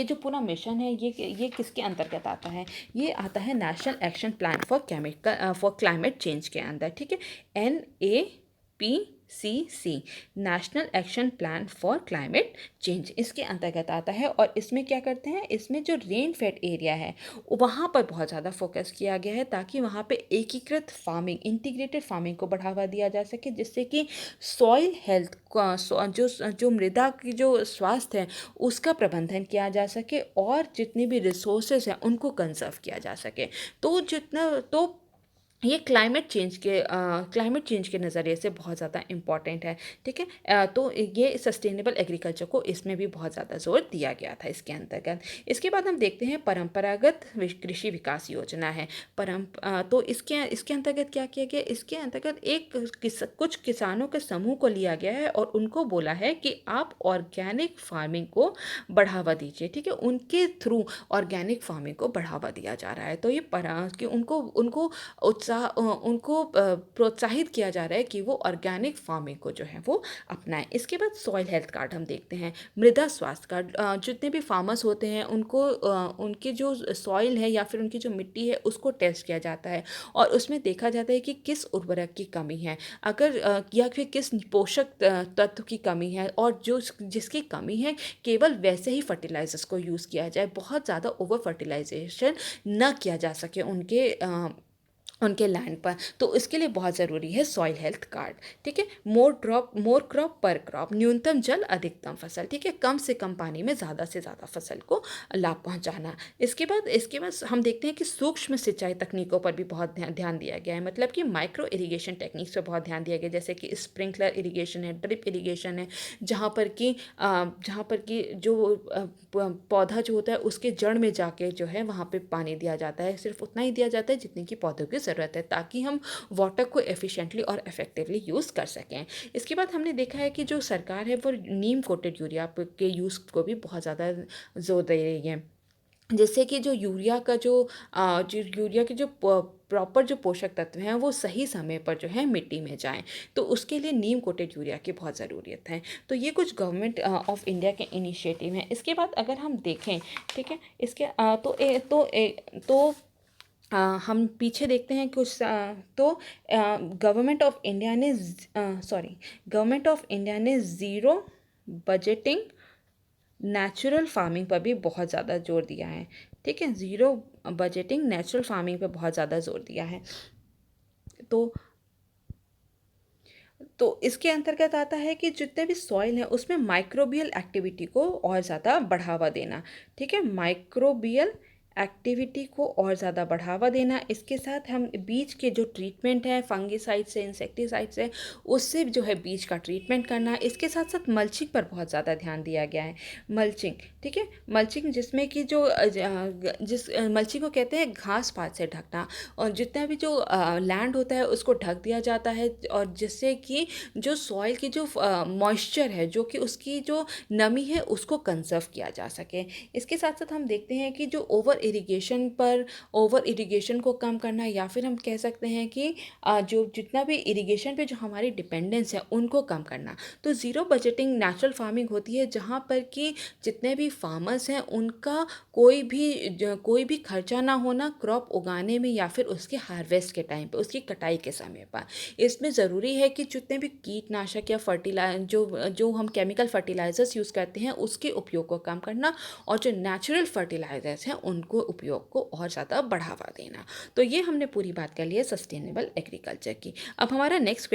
जो पूरा मिशन है ये किसके अंतर्गत आता है? ये आता है national action plan for climate change के अंदर, ठीक है, NAPCC, national action plan for climate change, इसके अंतर्गत आता है। और इसमें क्या करते हैं, इसमें जो रेन फेड एरिया है वहाँ पर बहुत ज़्यादा फोकस किया गया है ताकि वहाँ पे एकीकृत फार्मिंग, इंटीग्रेटेड फार्मिंग को बढ़ावा दिया जा सके, जिससे कि सॉइल हेल्थ जो मृदा की जो स्वास्थ्य है उसका प्रबंधन किया जा सके और जितनी भी रिसोर्सेज हैं उनको कंजर्व किया जा सके। तो ये क्लाइमेट चेंज के नज़रिए से बहुत ज़्यादा इम्पॉर्टेंट है, ठीक है। तो ये सस्टेनेबल एग्रीकल्चर को इसमें भी बहुत ज़्यादा जोर दिया गया था इसके अंतर्गत। इसके बाद हम देखते हैं परंपरागत कृषि विकास योजना है। तो इसके अंतर्गत क्या किया गया? इसके अंतर्गत कुछ किसानों के समूह को लिया गया है और उनको बोला है कि आप ऑर्गेनिक फार्मिंग को बढ़ावा दीजिए, ठीक है, उनके थ्रू ऑर्गेनिक फार्मिंग को बढ़ावा दिया जा रहा है। तो ये कि उनको उनको प्रोत्साहित किया जा रहा है कि वो ऑर्गेनिक फार्मिंग को जो है वो अपनाएं। इसके बाद सॉइल हेल्थ कार्ड हम देखते हैं, मृदा स्वास्थ्य कार्ड। जितने भी फार्मर्स होते हैं उनको उनकी जो सॉइल है या फिर उनकी जो मिट्टी है उसको टेस्ट किया जाता है और उसमें देखा जाता है कि किस उर्वरक की कमी है, अगर या फिर किस पोषक तत्व की कमी है, और जो जिसकी कमी है केवल वैसे ही फर्टिलाइजर्स को यूज़ किया जाए, बहुत ज़्यादा ओवर फर्टिलाइजेशन न किया जा सके उनके लैंड पर। तो इसके लिए बहुत ज़रूरी है सॉइल हेल्थ कार्ड, ठीक है। मोर क्रॉप पर क्रॉप, न्यूनतम जल अधिकतम फसल, ठीक है, कम से कम पानी में ज़्यादा से ज़्यादा फसल को लाभ पहुंचाना। इसके बाद हम देखते हैं कि सूक्ष्म सिंचाई तकनीकों पर भी बहुत ध्यान दिया गया है, मतलब कि माइक्रो इरिगेशन टेक्निक्स पर बहुत ध्यान दिया गया, जैसे कि स्प्रिंकलर इरिगेशन है, ड्रिप इरिगेशन है, जहाँ पर कि जो पौधा जो होता है उसके जड़ में जाके जो है वहाँ पे पानी दिया जाता है, सिर्फ उतना ही दिया जाता है जितनी की पौधों की ज़रूरत है, ताकि हम वाटर को एफिशिएंटली और इफेक्टिवली यूज़ कर सकें। इसके बाद हमने देखा है कि जो सरकार है वो नीम कोटेड यूरिया के यूज़ को भी बहुत ज़्यादा जोर दे रही है, जिससे कि जो यूरिया के जो प्रॉपर जो पोषक तत्व हैं वो सही समय पर जो है मिट्टी में जाएं, तो उसके लिए नीम कोटेड यूरिया की बहुत ज़रूरत है। तो ये कुछ गवर्नमेंट ऑफ इंडिया के इनिशिएटिव हैं। इसके बाद अगर हम देखें, ठीक है, हम पीछे देखते हैं कुछ गवर्नमेंट ऑफ इंडिया ने ज़ीरो बजटिंग नेचुरल फार्मिंग पर भी बहुत ज़्यादा जोर दिया है, ठीक है, ज़ीरो बजटिंग नेचुरल फार्मिंग पर बहुत ज़्यादा जोर दिया है। तो इसके अंतर्गत आता है कि जितने भी सॉइल है उसमें माइक्रोबियल एक्टिविटी को और ज़्यादा बढ़ावा देना, ठीक है, माइक्रोबियल एक्टिविटी को और ज़्यादा बढ़ावा देना। इसके साथ हम बीज के जो ट्रीटमेंट है फंगीसाइड से, इंसेक्टिसाइड से, उससे जो है बीज का ट्रीटमेंट करना। इसके साथ साथ मल्चिंग पर बहुत ज़्यादा ध्यान दिया गया है, मल्चिंग, ठीक है, मल्चिंग जिसमें कि मल्चिंग को कहते हैं घास पात से ढकना, और जितना भी जो लैंड होता है उसको ढक दिया जाता है, और जिससे कि जो सॉइल की जो मॉइस्चर है, जो कि उसकी जो नमी है उसको कंजर्व किया जा सके। इसके साथ साथ हम देखते हैं कि जो ओवर इरिगेशन को कम करना, या फिर हम कह सकते हैं कि जो जितना भी इरिगेशन पे जो हमारी डिपेंडेंस है उनको कम करना। तो ज़ीरो बजटिंग नेचुरल फार्मिंग होती है जहाँ पर कि जितने भी फार्मर्स हैं उनका कोई भी खर्चा ना होना क्रॉप उगाने में या फिर उसके हार्वेस्ट के टाइम पे, उसकी कटाई के समय पर। इसमें ज़रूरी है कि जितने भी कीटनाशक या जो हम केमिकल फर्टिलाइजर्स यूज़ करते हैं उसके उपयोग को कम करना, और जो नेचुरल फर्टिलाइजर्स हैं उनको उपयोग को और ज़्यादा बढ़ावा देना। तो ये हमने पूरी बात कर ली है सस्टेनेबल एग्रीकल्चर की। अब हमारा नेक्स्ट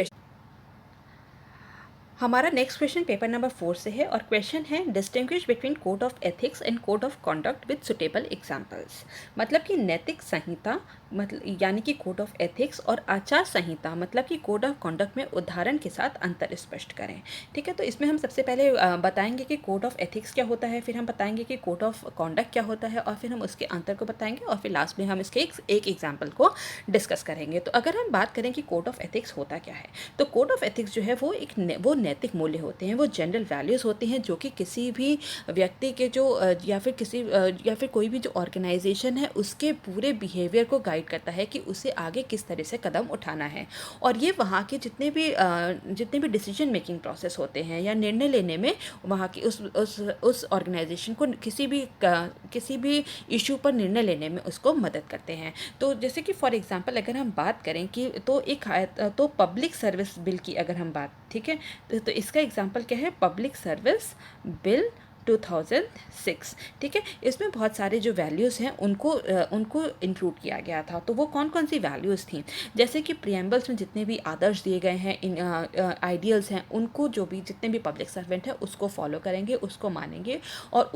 क्वेश्चन पेपर नंबर 4 से है, और क्वेश्चन है distinguish between code of ethics and code of conduct with suitable examples. मतलब कि नैतिक संहिता मतलब यानी कि कोड ऑफ एथिक्स और आचार संहिता मतलब कि कोड ऑफ कॉन्डक्ट में उदाहरण के साथ अंतर स्पष्ट करें। ठीक है, तो इसमें हम सबसे पहले बताएंगे कि कोड ऑफ एथिक्स क्या होता है, फिर हम बताएंगे कि कोड ऑफ कॉन्डक्ट क्या होता है, और फिर हम उसके अंतर को बताएंगे, और फिर लास्ट में हम इसके एक एग्जाम्पल को डिस्कस करेंगे। तो अगर हम बात करें कि कोड ऑफ एथिक्स होता क्या है, तो कोड ऑफ एथिक्स जो है वो वो नैतिक मूल्य होते हैं, वो जनरल वैल्यूज़ होते हैं जो कि किसी भी व्यक्ति के जो या फिर कोई भी जो ऑर्गेनाइजेशन है उसके पूरे बिहेवियर को गाइड करता है कि उसे आगे किस तरह से कदम उठाना है। और ये वहाँ के जितने भी डिसीजन मेकिंग प्रोसेस होते हैं या निर्णय लेने में वहाँ की उस ऑर्गेनाइजेशन को किसी भी इशू पर निर्णय लेने में उसको मदद करते हैं। तो जैसे कि फॉर एग्जांपल अगर हम बात करें कि तो पब्लिक सर्विस बिल की अगर हम बात, ठीक है, तो इसका एग्जांपल क्या है, पब्लिक सर्विस बिल 2006। ठीक है, इसमें बहुत सारे जो वैल्यूज़ हैं उनको इंक्लूड किया गया था। तो वो कौन कौन सी वैल्यूज़ थी, जैसे कि प्रियम्बल्स में जितने भी आदर्श दिए गए हैं, इन आइडियल्स हैं, उनको जो भी जितने भी पब्लिक सर्वेंट है उसको फॉलो करेंगे, उसको मानेंगे, और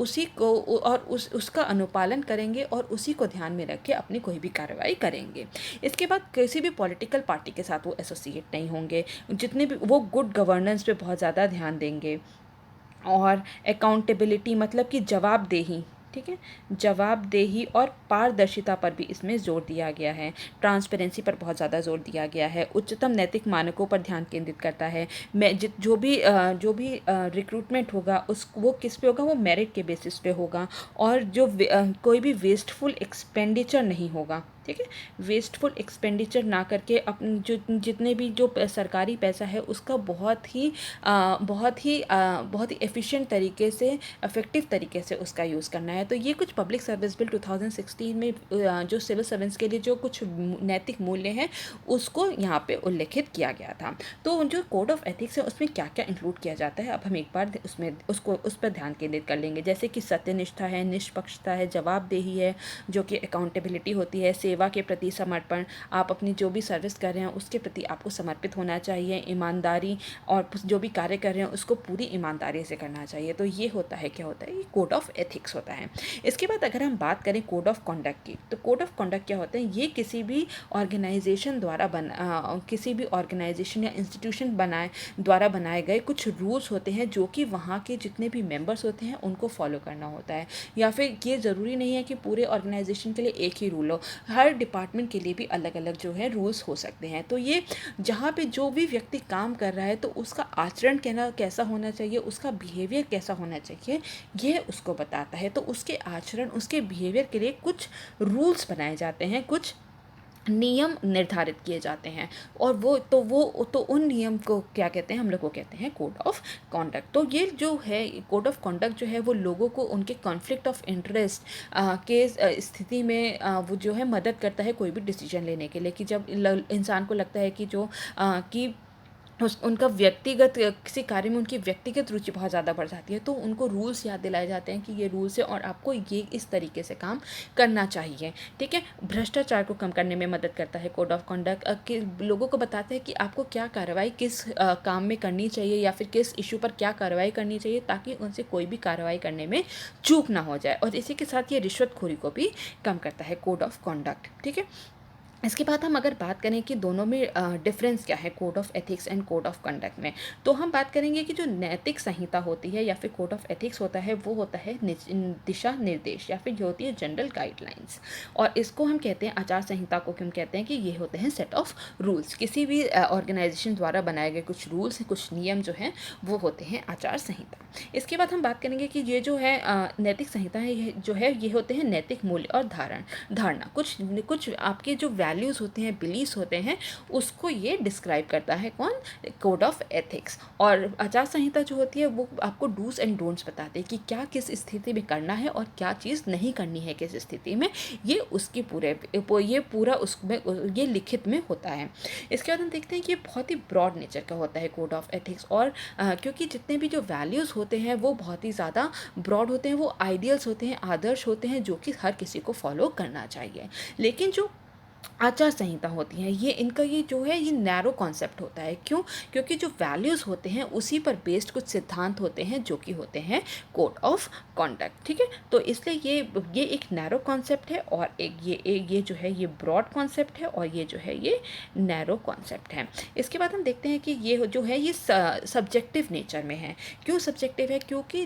उसका अनुपालन करेंगे, और उसी को ध्यान में रख के अपनी कोई भी कार्रवाई करेंगे। इसके बाद किसी भी पॉलिटिकल पार्टी के साथ वो एसोसिएट नहीं होंगे, जितने भी वो गुड गवर्नेंस पे बहुत ज़्यादा ध्यान देंगे, और अकाउंटेबिलिटी मतलब कि जवाबदेही, ठीक है, जवाबदेही और पारदर्शिता पर भी इसमें जोर दिया गया है। ट्रांसपेरेंसी पर बहुत ज़्यादा जोर दिया गया है। उच्चतम नैतिक मानकों पर ध्यान केंद्रित करता है। मैं जो भी रिक्रूटमेंट होगा उस वो किस पे होगा, वो मेरिट के बेसिस पे होगा, और कोई भी वेस्टफुल एक्सपेंडिचर नहीं होगा। ठीक है, वेस्टफुल एक्सपेंडिचर ना करके अपन जितने भी जो सरकारी पैसा है उसका बहुत ही एफिशिएंट तरीके से, इफेक्टिव तरीके से उसका यूज़ करना है। तो ये कुछ पब्लिक सर्विस बिल 2016 में जो सिविल सर्वेंट्स के लिए जो कुछ नैतिक मूल्य हैं उसको यहाँ पे उल्लेखित किया गया था। तो जो कोड ऑफ एथिक्स है उसमें क्या क्या इंक्लूड किया जाता है, अब हम एक बार उस पर ध्यान केंद्रित कर लेंगे। जैसे कि सत्यनिष्ठा है, निष्पक्षता है, जवाबदेही है, जो कि अकाउंटेबिलिटी होती है, सेवा के प्रति समर्पण, आप अपनी जो भी सर्विस कर रहे हैं उसके प्रति आपको समर्पित होना चाहिए, ईमानदारी, और जो भी कार्य कर रहे हैं उसको पूरी ईमानदारी से करना चाहिए। तो ये होता है, क्या होता है, ये कोड ऑफ एथिक्स होता है। इसके बाद अगर हम बात करें कोड ऑफ कॉन्डक्ट की, तो कोड ऑफ कॉन्डक्ट क्या होता है, ये किसी भी ऑर्गेनाइजेशन किसी भी ऑर्गेनाइजेशन या इंस्टीट्यूशन द्वारा बनाए गए कुछ रूल्स होते हैं जो कि वहाँ के जितने भी मेंबर्स होते हैं उनको फॉलो करना होता है। या फिर ये ज़रूरी नहीं है कि पूरे ऑर्गेनाइजेशन के लिए एक ही रूल हो, हर डिपार्टमेंट के लिए भी अलग अलग जो है रूल्स हो सकते हैं। तो ये जहाँ पे जो भी व्यक्ति काम कर रहा है तो उसका आचरण कैसा होना चाहिए, उसका बिहेवियर कैसा होना चाहिए, ये उसको बताता है। तो उसके आचरण, उसके बिहेवियर के लिए कुछ रूल्स बनाए जाते हैं, कुछ नियम निर्धारित किए जाते हैं, और वो उन नियम को क्या कहते हैं, हम लोग को कहते हैं कोड ऑफ कॉन्डक्ट। तो ये जो है कोड ऑफ कॉन्डक्ट जो है वो लोगों को उनके कॉन्फ्लिक्ट ऑफ इंटरेस्ट के स्थिति में वो जो है मदद करता है कोई भी डिसीजन लेने के लिए, कि जब इंसान को लगता है कि कि उनका व्यक्तिगत किसी कार्य में उनकी व्यक्तिगत रुचि बहुत ज़्यादा बढ़ जाती है, तो उनको रूल्स याद दिलाए जाते हैं कि ये रूल्स है और आपको ये इस तरीके से काम करना चाहिए। ठीक है, भ्रष्टाचार को कम करने में मदद करता है कोड ऑफ कॉन्डक्ट, कि लोगों को बताता है कि आपको क्या कार्रवाई किस काम में करनी चाहिए, या फिर किस इशू पर क्या कार्रवाई करनी चाहिए, ताकि उनसे कोई भी कार्रवाई करने में चूक ना हो जाए। और इसी के साथ ये रिश्वतखोरी को भी कम करता है कोड ऑफ कॉन्डक्ट। ठीक है, इसके बाद हम अगर बात करें कि दोनों में डिफरेंस क्या है, code of ethics and code of conduct में, तो हम बात करेंगे कि जो नैतिक संहिता होती है या फिर कोड ऑफ एथिक्स होता है वो होता है दिशा निर्देश, या फिर ये होती है जनरल गाइडलाइंस, और इसको हम कहते हैं आचार संहिता को क्यों कहते हैं कि ये होते हैं सेट ऑफ रूल्स। किसी भी ऑर्गेनाइजेशन द्वारा बनाए गए कुछ रूल्स, कुछ नियम जो हैं वो होते हैं आचार संहिता। इसके बाद हम बात करेंगे कि ये जो है नैतिक संहिता है, ये होते हैं नैतिक मूल्य और धारणा, कुछ आपके जो वैल्यूज़ होते हैं, बिलीव्स होते हैं, उसको ये डिस्क्राइब करता है कौन, कोड ऑफ एथिक्स। और आचार संहिता जो होती है वो आपको डूज एंड डोंट्स बताते हैं कि क्या किस स्थिति में करना है और क्या चीज़ नहीं करनी है किस स्थिति में, ये उसकी पूरा उसमें ये लिखित में होता है। इसके बाद हम देखते हैं कि ये बहुत ही ब्रॉड नेचर का होता है कोड ऑफ एथिक्स, और क्योंकि जितने भी जो वैल्यूज़ होते हैं वो बहुत ही ज़्यादा ब्रॉड होते हैं, वो आइडियल्स होते हैं, आदर्श होते हैं जो कि हर किसी को फॉलो करना चाहिए। लेकिन जो आचार संहिता होती हैं, ये इनका ये जो है ये नैरो कॉन्सेप्ट होता है। क्यों? क्योंकि जो वैल्यूज़ होते हैं उसी पर बेस्ड कुछ सिद्धांत होते हैं जो कि होते हैं कोड ऑफ कॉन्डक्ट, ठीक है। तो इसलिए ये एक नैरो कॉन्सेप्ट है, और ये जो है ये ब्रॉड कॉन्सेप्ट है, और ये जो है ये नैरो कॉन्सेप्ट है। इसके बाद हम देखते हैं कि ये जो है ये सब्जेक्टिव नेचर में है। क्यों सब्जेक्टिव है? क्योंकि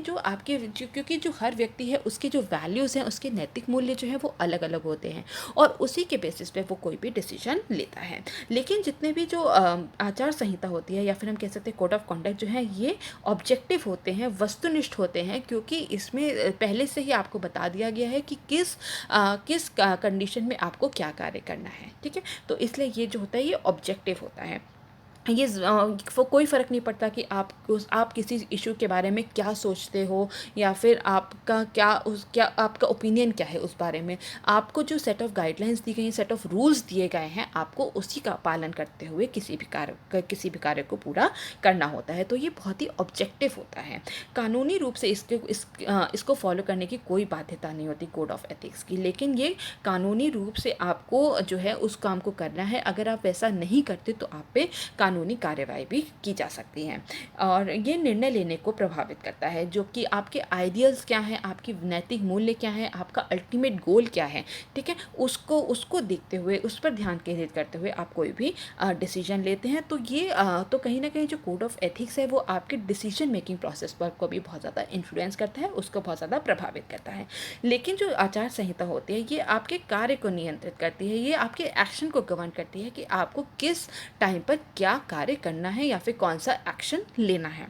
जो हर व्यक्ति है उसके जो वैल्यूज़ हैं, उसके नैतिक मूल्य जो है वो अलग अलग होते हैं, और उसी के बेसिस पे वो कोई भी डिसीजन लेता है। लेकिन जितने भी जो आचार संहिता होती है, या फिर हम कह सकते हैं कोड ऑफ कॉन्डक्ट जो है, ये ऑब्जेक्टिव होते हैं, वस्तुनिष्ठ होते हैं, क्योंकि इसमें पहले से ही आपको बता दिया गया है कि किस कंडीशन में आपको क्या कार्य करना है, ठीक है। तो इसलिए ये जो होता है ये ऑब्जेक्टिव होता है। ये कोई फ़र्क नहीं पड़ता कि आप किसी इशू के बारे में क्या सोचते हो, या फिर क्या आपका ओपिनियन क्या है उस बारे में। आपको जो सेट ऑफ गाइडलाइंस दी गई हैं, सेट ऑफ रूल्स दिए गए हैं, आपको उसी का पालन करते हुए किसी भी कार्य को पूरा करना होता है। तो ये बहुत ही ऑब्जेक्टिव होता है। कानूनी रूप से इसको फॉलो करने की कोई बाध्यता नहीं होती कोड ऑफ एथिक्स की, लेकिन ये कानूनी रूप से आपको जो है उस काम को करना है। अगर आप वैसा नहीं करते तो आप पे कानूनी कार्यवाही भी की जा सकती है। और ये निर्णय लेने को प्रभावित करता है, जो कि आपके आइडियल्स क्या हैं, आपकी नैतिक मूल्य क्या है, आपका अल्टीमेट गोल क्या है, ठीक है। उसको देखते हुए, उस पर ध्यान केंद्रित करते हुए आप कोई भी डिसीजन लेते हैं। तो ये तो कहीं ना कहीं जो कोड ऑफ एथिक्स है वो आपके डिसीजन मेकिंग प्रोसेस पर को भी बहुत ज़्यादा इन्फ्लुएंस करता है, उसको बहुत ज़्यादा प्रभावित करता है। लेकिन जो आचार संहिता होती है ये आपके कार्य को नियंत्रित करती है, ये आपके एक्शन को गवर्न करती है कि आपको किस टाइम पर क्या कार्य करना है, या फिर कौन सा एक्शन लेना है,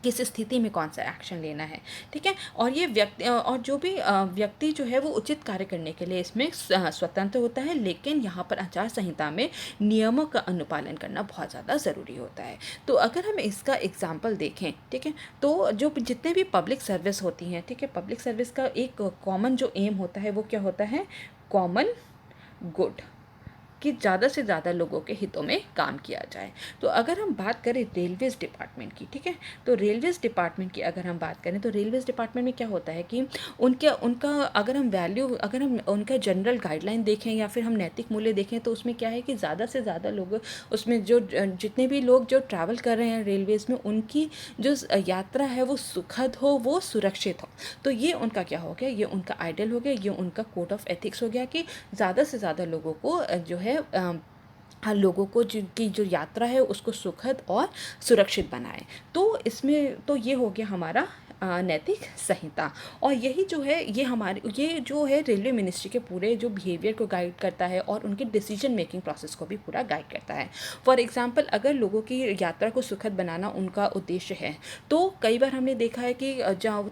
किस स्थिति में कौन सा एक्शन लेना है, ठीक है। और ये जो भी व्यक्ति जो है वो उचित कार्य करने के लिए इसमें स्वतंत्र होता है, लेकिन यहाँ पर आचार संहिता में नियमों का अनुपालन करना बहुत ज़्यादा ज़रूरी होता है। तो अगर हम इसका एग्जाम्पल देखें, ठीक है, तो जो जितने भी पब्लिक सर्विस होती हैं, ठीक है, पब्लिक सर्विस का एक कॉमन जो एम होता है वो क्या होता है? कॉमन गुड, कि ज़्यादा से ज़्यादा लोगों के हितों में काम किया जाए। तो अगर हम बात करें रेलवेज़ डिपार्टमेंट की, ठीक है, तो रेलवेज़ डिपार्टमेंट की अगर हम बात करें तो रेलवेज़ डिपार्टमेंट में क्या होता है कि उनका अगर हम उनका जनरल गाइडलाइन देखें, या फिर हम नैतिक मूल्य देखें, तो उसमें क्या है कि ज़्यादा से ज़्यादा लोग उसमें जितने भी लोग जो ट्रैवल कर रहे हैं रेलवेज़ में, उनकी जो यात्रा है वो सुखद हो, वो सुरक्षित हो। तो ये उनका क्या हो गया? ये उनका आइडियल हो गया, ये उनका कोड ऑफ एथिक्स हो गया कि ज़्यादा से ज़्यादा लोगों को जो है हर लोगों को जिनकी जो यात्रा है उसको सुखद और सुरक्षित बनाए। तो इसमें तो ये हो गया हमारा नैतिक संहिता। और यही जो है ये जो है रेलवे मिनिस्ट्री के पूरे जो बिहेवियर को गाइड करता है, और उनके डिसीजन मेकिंग प्रोसेस को भी पूरा गाइड करता है। फॉर एग्जांपल, अगर लोगों की यात्रा को सुखद बनाना उनका उद्देश्य है, तो कई बार हमने देखा है कि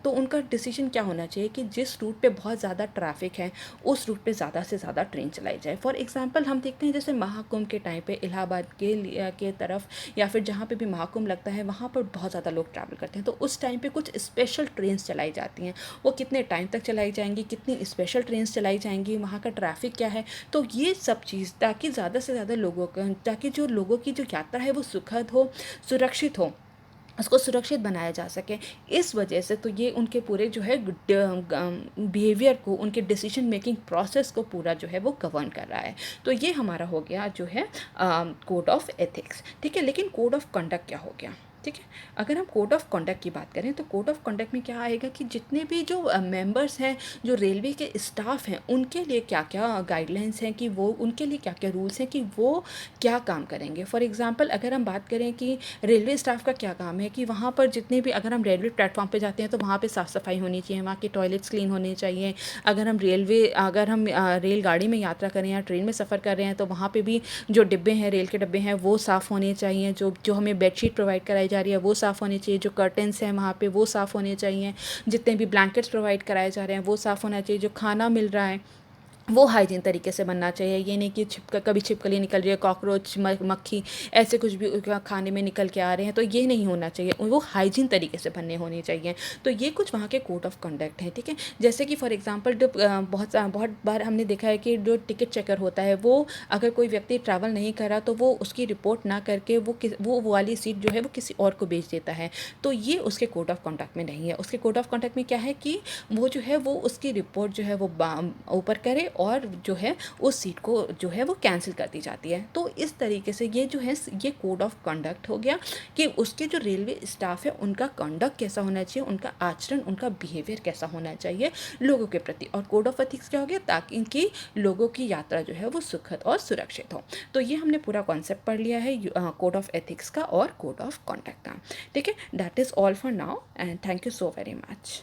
तो उनका डिसीजन क्या होना चाहिए कि जिस रूट पे बहुत ज़्यादा ट्रैफिक है उस रूट पे ज़्यादा से ज़्यादा ट्रेन चलाई जाए। फॉर एग्जांपल, हम देखते हैं जैसे महाकुंभ के टाइम पे इलाहाबाद के तरफ, या फिर जहाँ पे भी महाकुंभ लगता है वहाँ पर बहुत ज़्यादा लोग ट्रैवल करते हैं, तो उस टाइम पे कुछ स्पेशल ट्रेन्स चलाई जाती हैं। वो कितने टाइम तक चलाई जाएंगी, कितनी स्पेशल ट्रेन्स चलाई जाएंगी, वहाँ का ट्रैफिक क्या है, तो ये सब चीज़ ताकि ज़्यादा से ज़्यादा ताकि जो लोगों की जो यात्रा है वो सुखद हो, सुरक्षित हो, उसको सुरक्षित बनाया जा सके। इस वजह से तो ये उनके पूरे जो है बिहेवियर को, उनके डिसीजन मेकिंग प्रोसेस को पूरा जो है वो गवर्न कर रहा है। तो ये हमारा हो गया जो है कोड ऑफ एथिक्स, ठीक है। लेकिन कोड ऑफ कंडक्ट क्या हो गया? ठीक है, अगर हम कोड ऑफ कंडक्ट की बात करें तो कोड ऑफ कंडक्ट में क्या आएगा कि जितने भी जो मेंबर्स हैं, जो रेलवे के स्टाफ हैं, उनके लिए क्या क्या गाइडलाइंस हैं, कि वो उनके लिए क्या क्या रूल्स हैं कि वो क्या काम करेंगे। फॉर एग्जांपल, अगर हम बात करें कि रेलवे स्टाफ का क्या काम है, कि वहाँ पर जितने भी, अगर हम रेलवे प्लेटफॉर्म पे जाते हैं तो वहाँ पे साफ़ सफाई होनी चाहिए, वहाँ के टॉयलेट्स क्लीन होने चाहिए। अगर हम रेलगाड़ी में यात्रा करें या ट्रेन में सफ़र कर रहे हैं तो वहाँ पे भी जो डिब्बे हैं, रेल के डिब्बे हैं, वो साफ़ होने चाहिए। जो हमें बेडशीट प्रोवाइड कराई जा रही है वो साफ़ होनी चाहिए, जो कर्टन्स हैं वहाँ पे वो साफ़ होने चाहिए, जितने भी ब्लैंकेट्स प्रोवाइड कराए जा रहे हैं वो साफ़ होना चाहिए, जो खाना मिल रहा है वो हाइजीन तरीके से बनना चाहिए। ये नहीं कि कभी छिपकली निकल रही है, कॉकरोच, मक्खी, ऐसे कुछ भी खाने में निकल के आ रहे हैं, तो ये नहीं होना चाहिए, वो हाइजीन तरीके से बनने होने चाहिए। तो ये कुछ वहाँ के कोड ऑफ कंडक्ट है, ठीक है। जैसे कि फॉर एग्जांपल, जो बहुत बार हमने देखा है कि जो टिकट चेकर होता है, वो अगर कोई व्यक्ति ट्रैवल नहीं करा तो वो उसकी रिपोर्ट ना करके वो वाली सीट जो है वो किसी और को बेच देता है। तो ये उसके कोड ऑफ कंडक्ट में नहीं है। उसके कोड ऑफ कंडक्ट में क्या है कि वो जो है वो उसकी रिपोर्ट जो है वो ऊपर करे, और जो है उस सीट को जो है वो कैंसिल कर दी जाती है। तो इस तरीके से ये जो है ये कोड ऑफ कंडक्ट हो गया कि उसके जो रेलवे स्टाफ है उनका कंडक्ट कैसा होना चाहिए, उनका आचरण, उनका बिहेवियर कैसा होना चाहिए लोगों के प्रति। और कोड ऑफ एथिक्स क्या हो गया, ताकि कि लोगों की यात्रा जो है वो सुखद और सुरक्षित हो। तो ये हमने पूरा कॉन्सेप्ट पढ़ लिया है कोड ऑफ एथिक्स का और कोड ऑफ कॉन्डक्ट का। ठीक है, that is all for now and thank you so very much.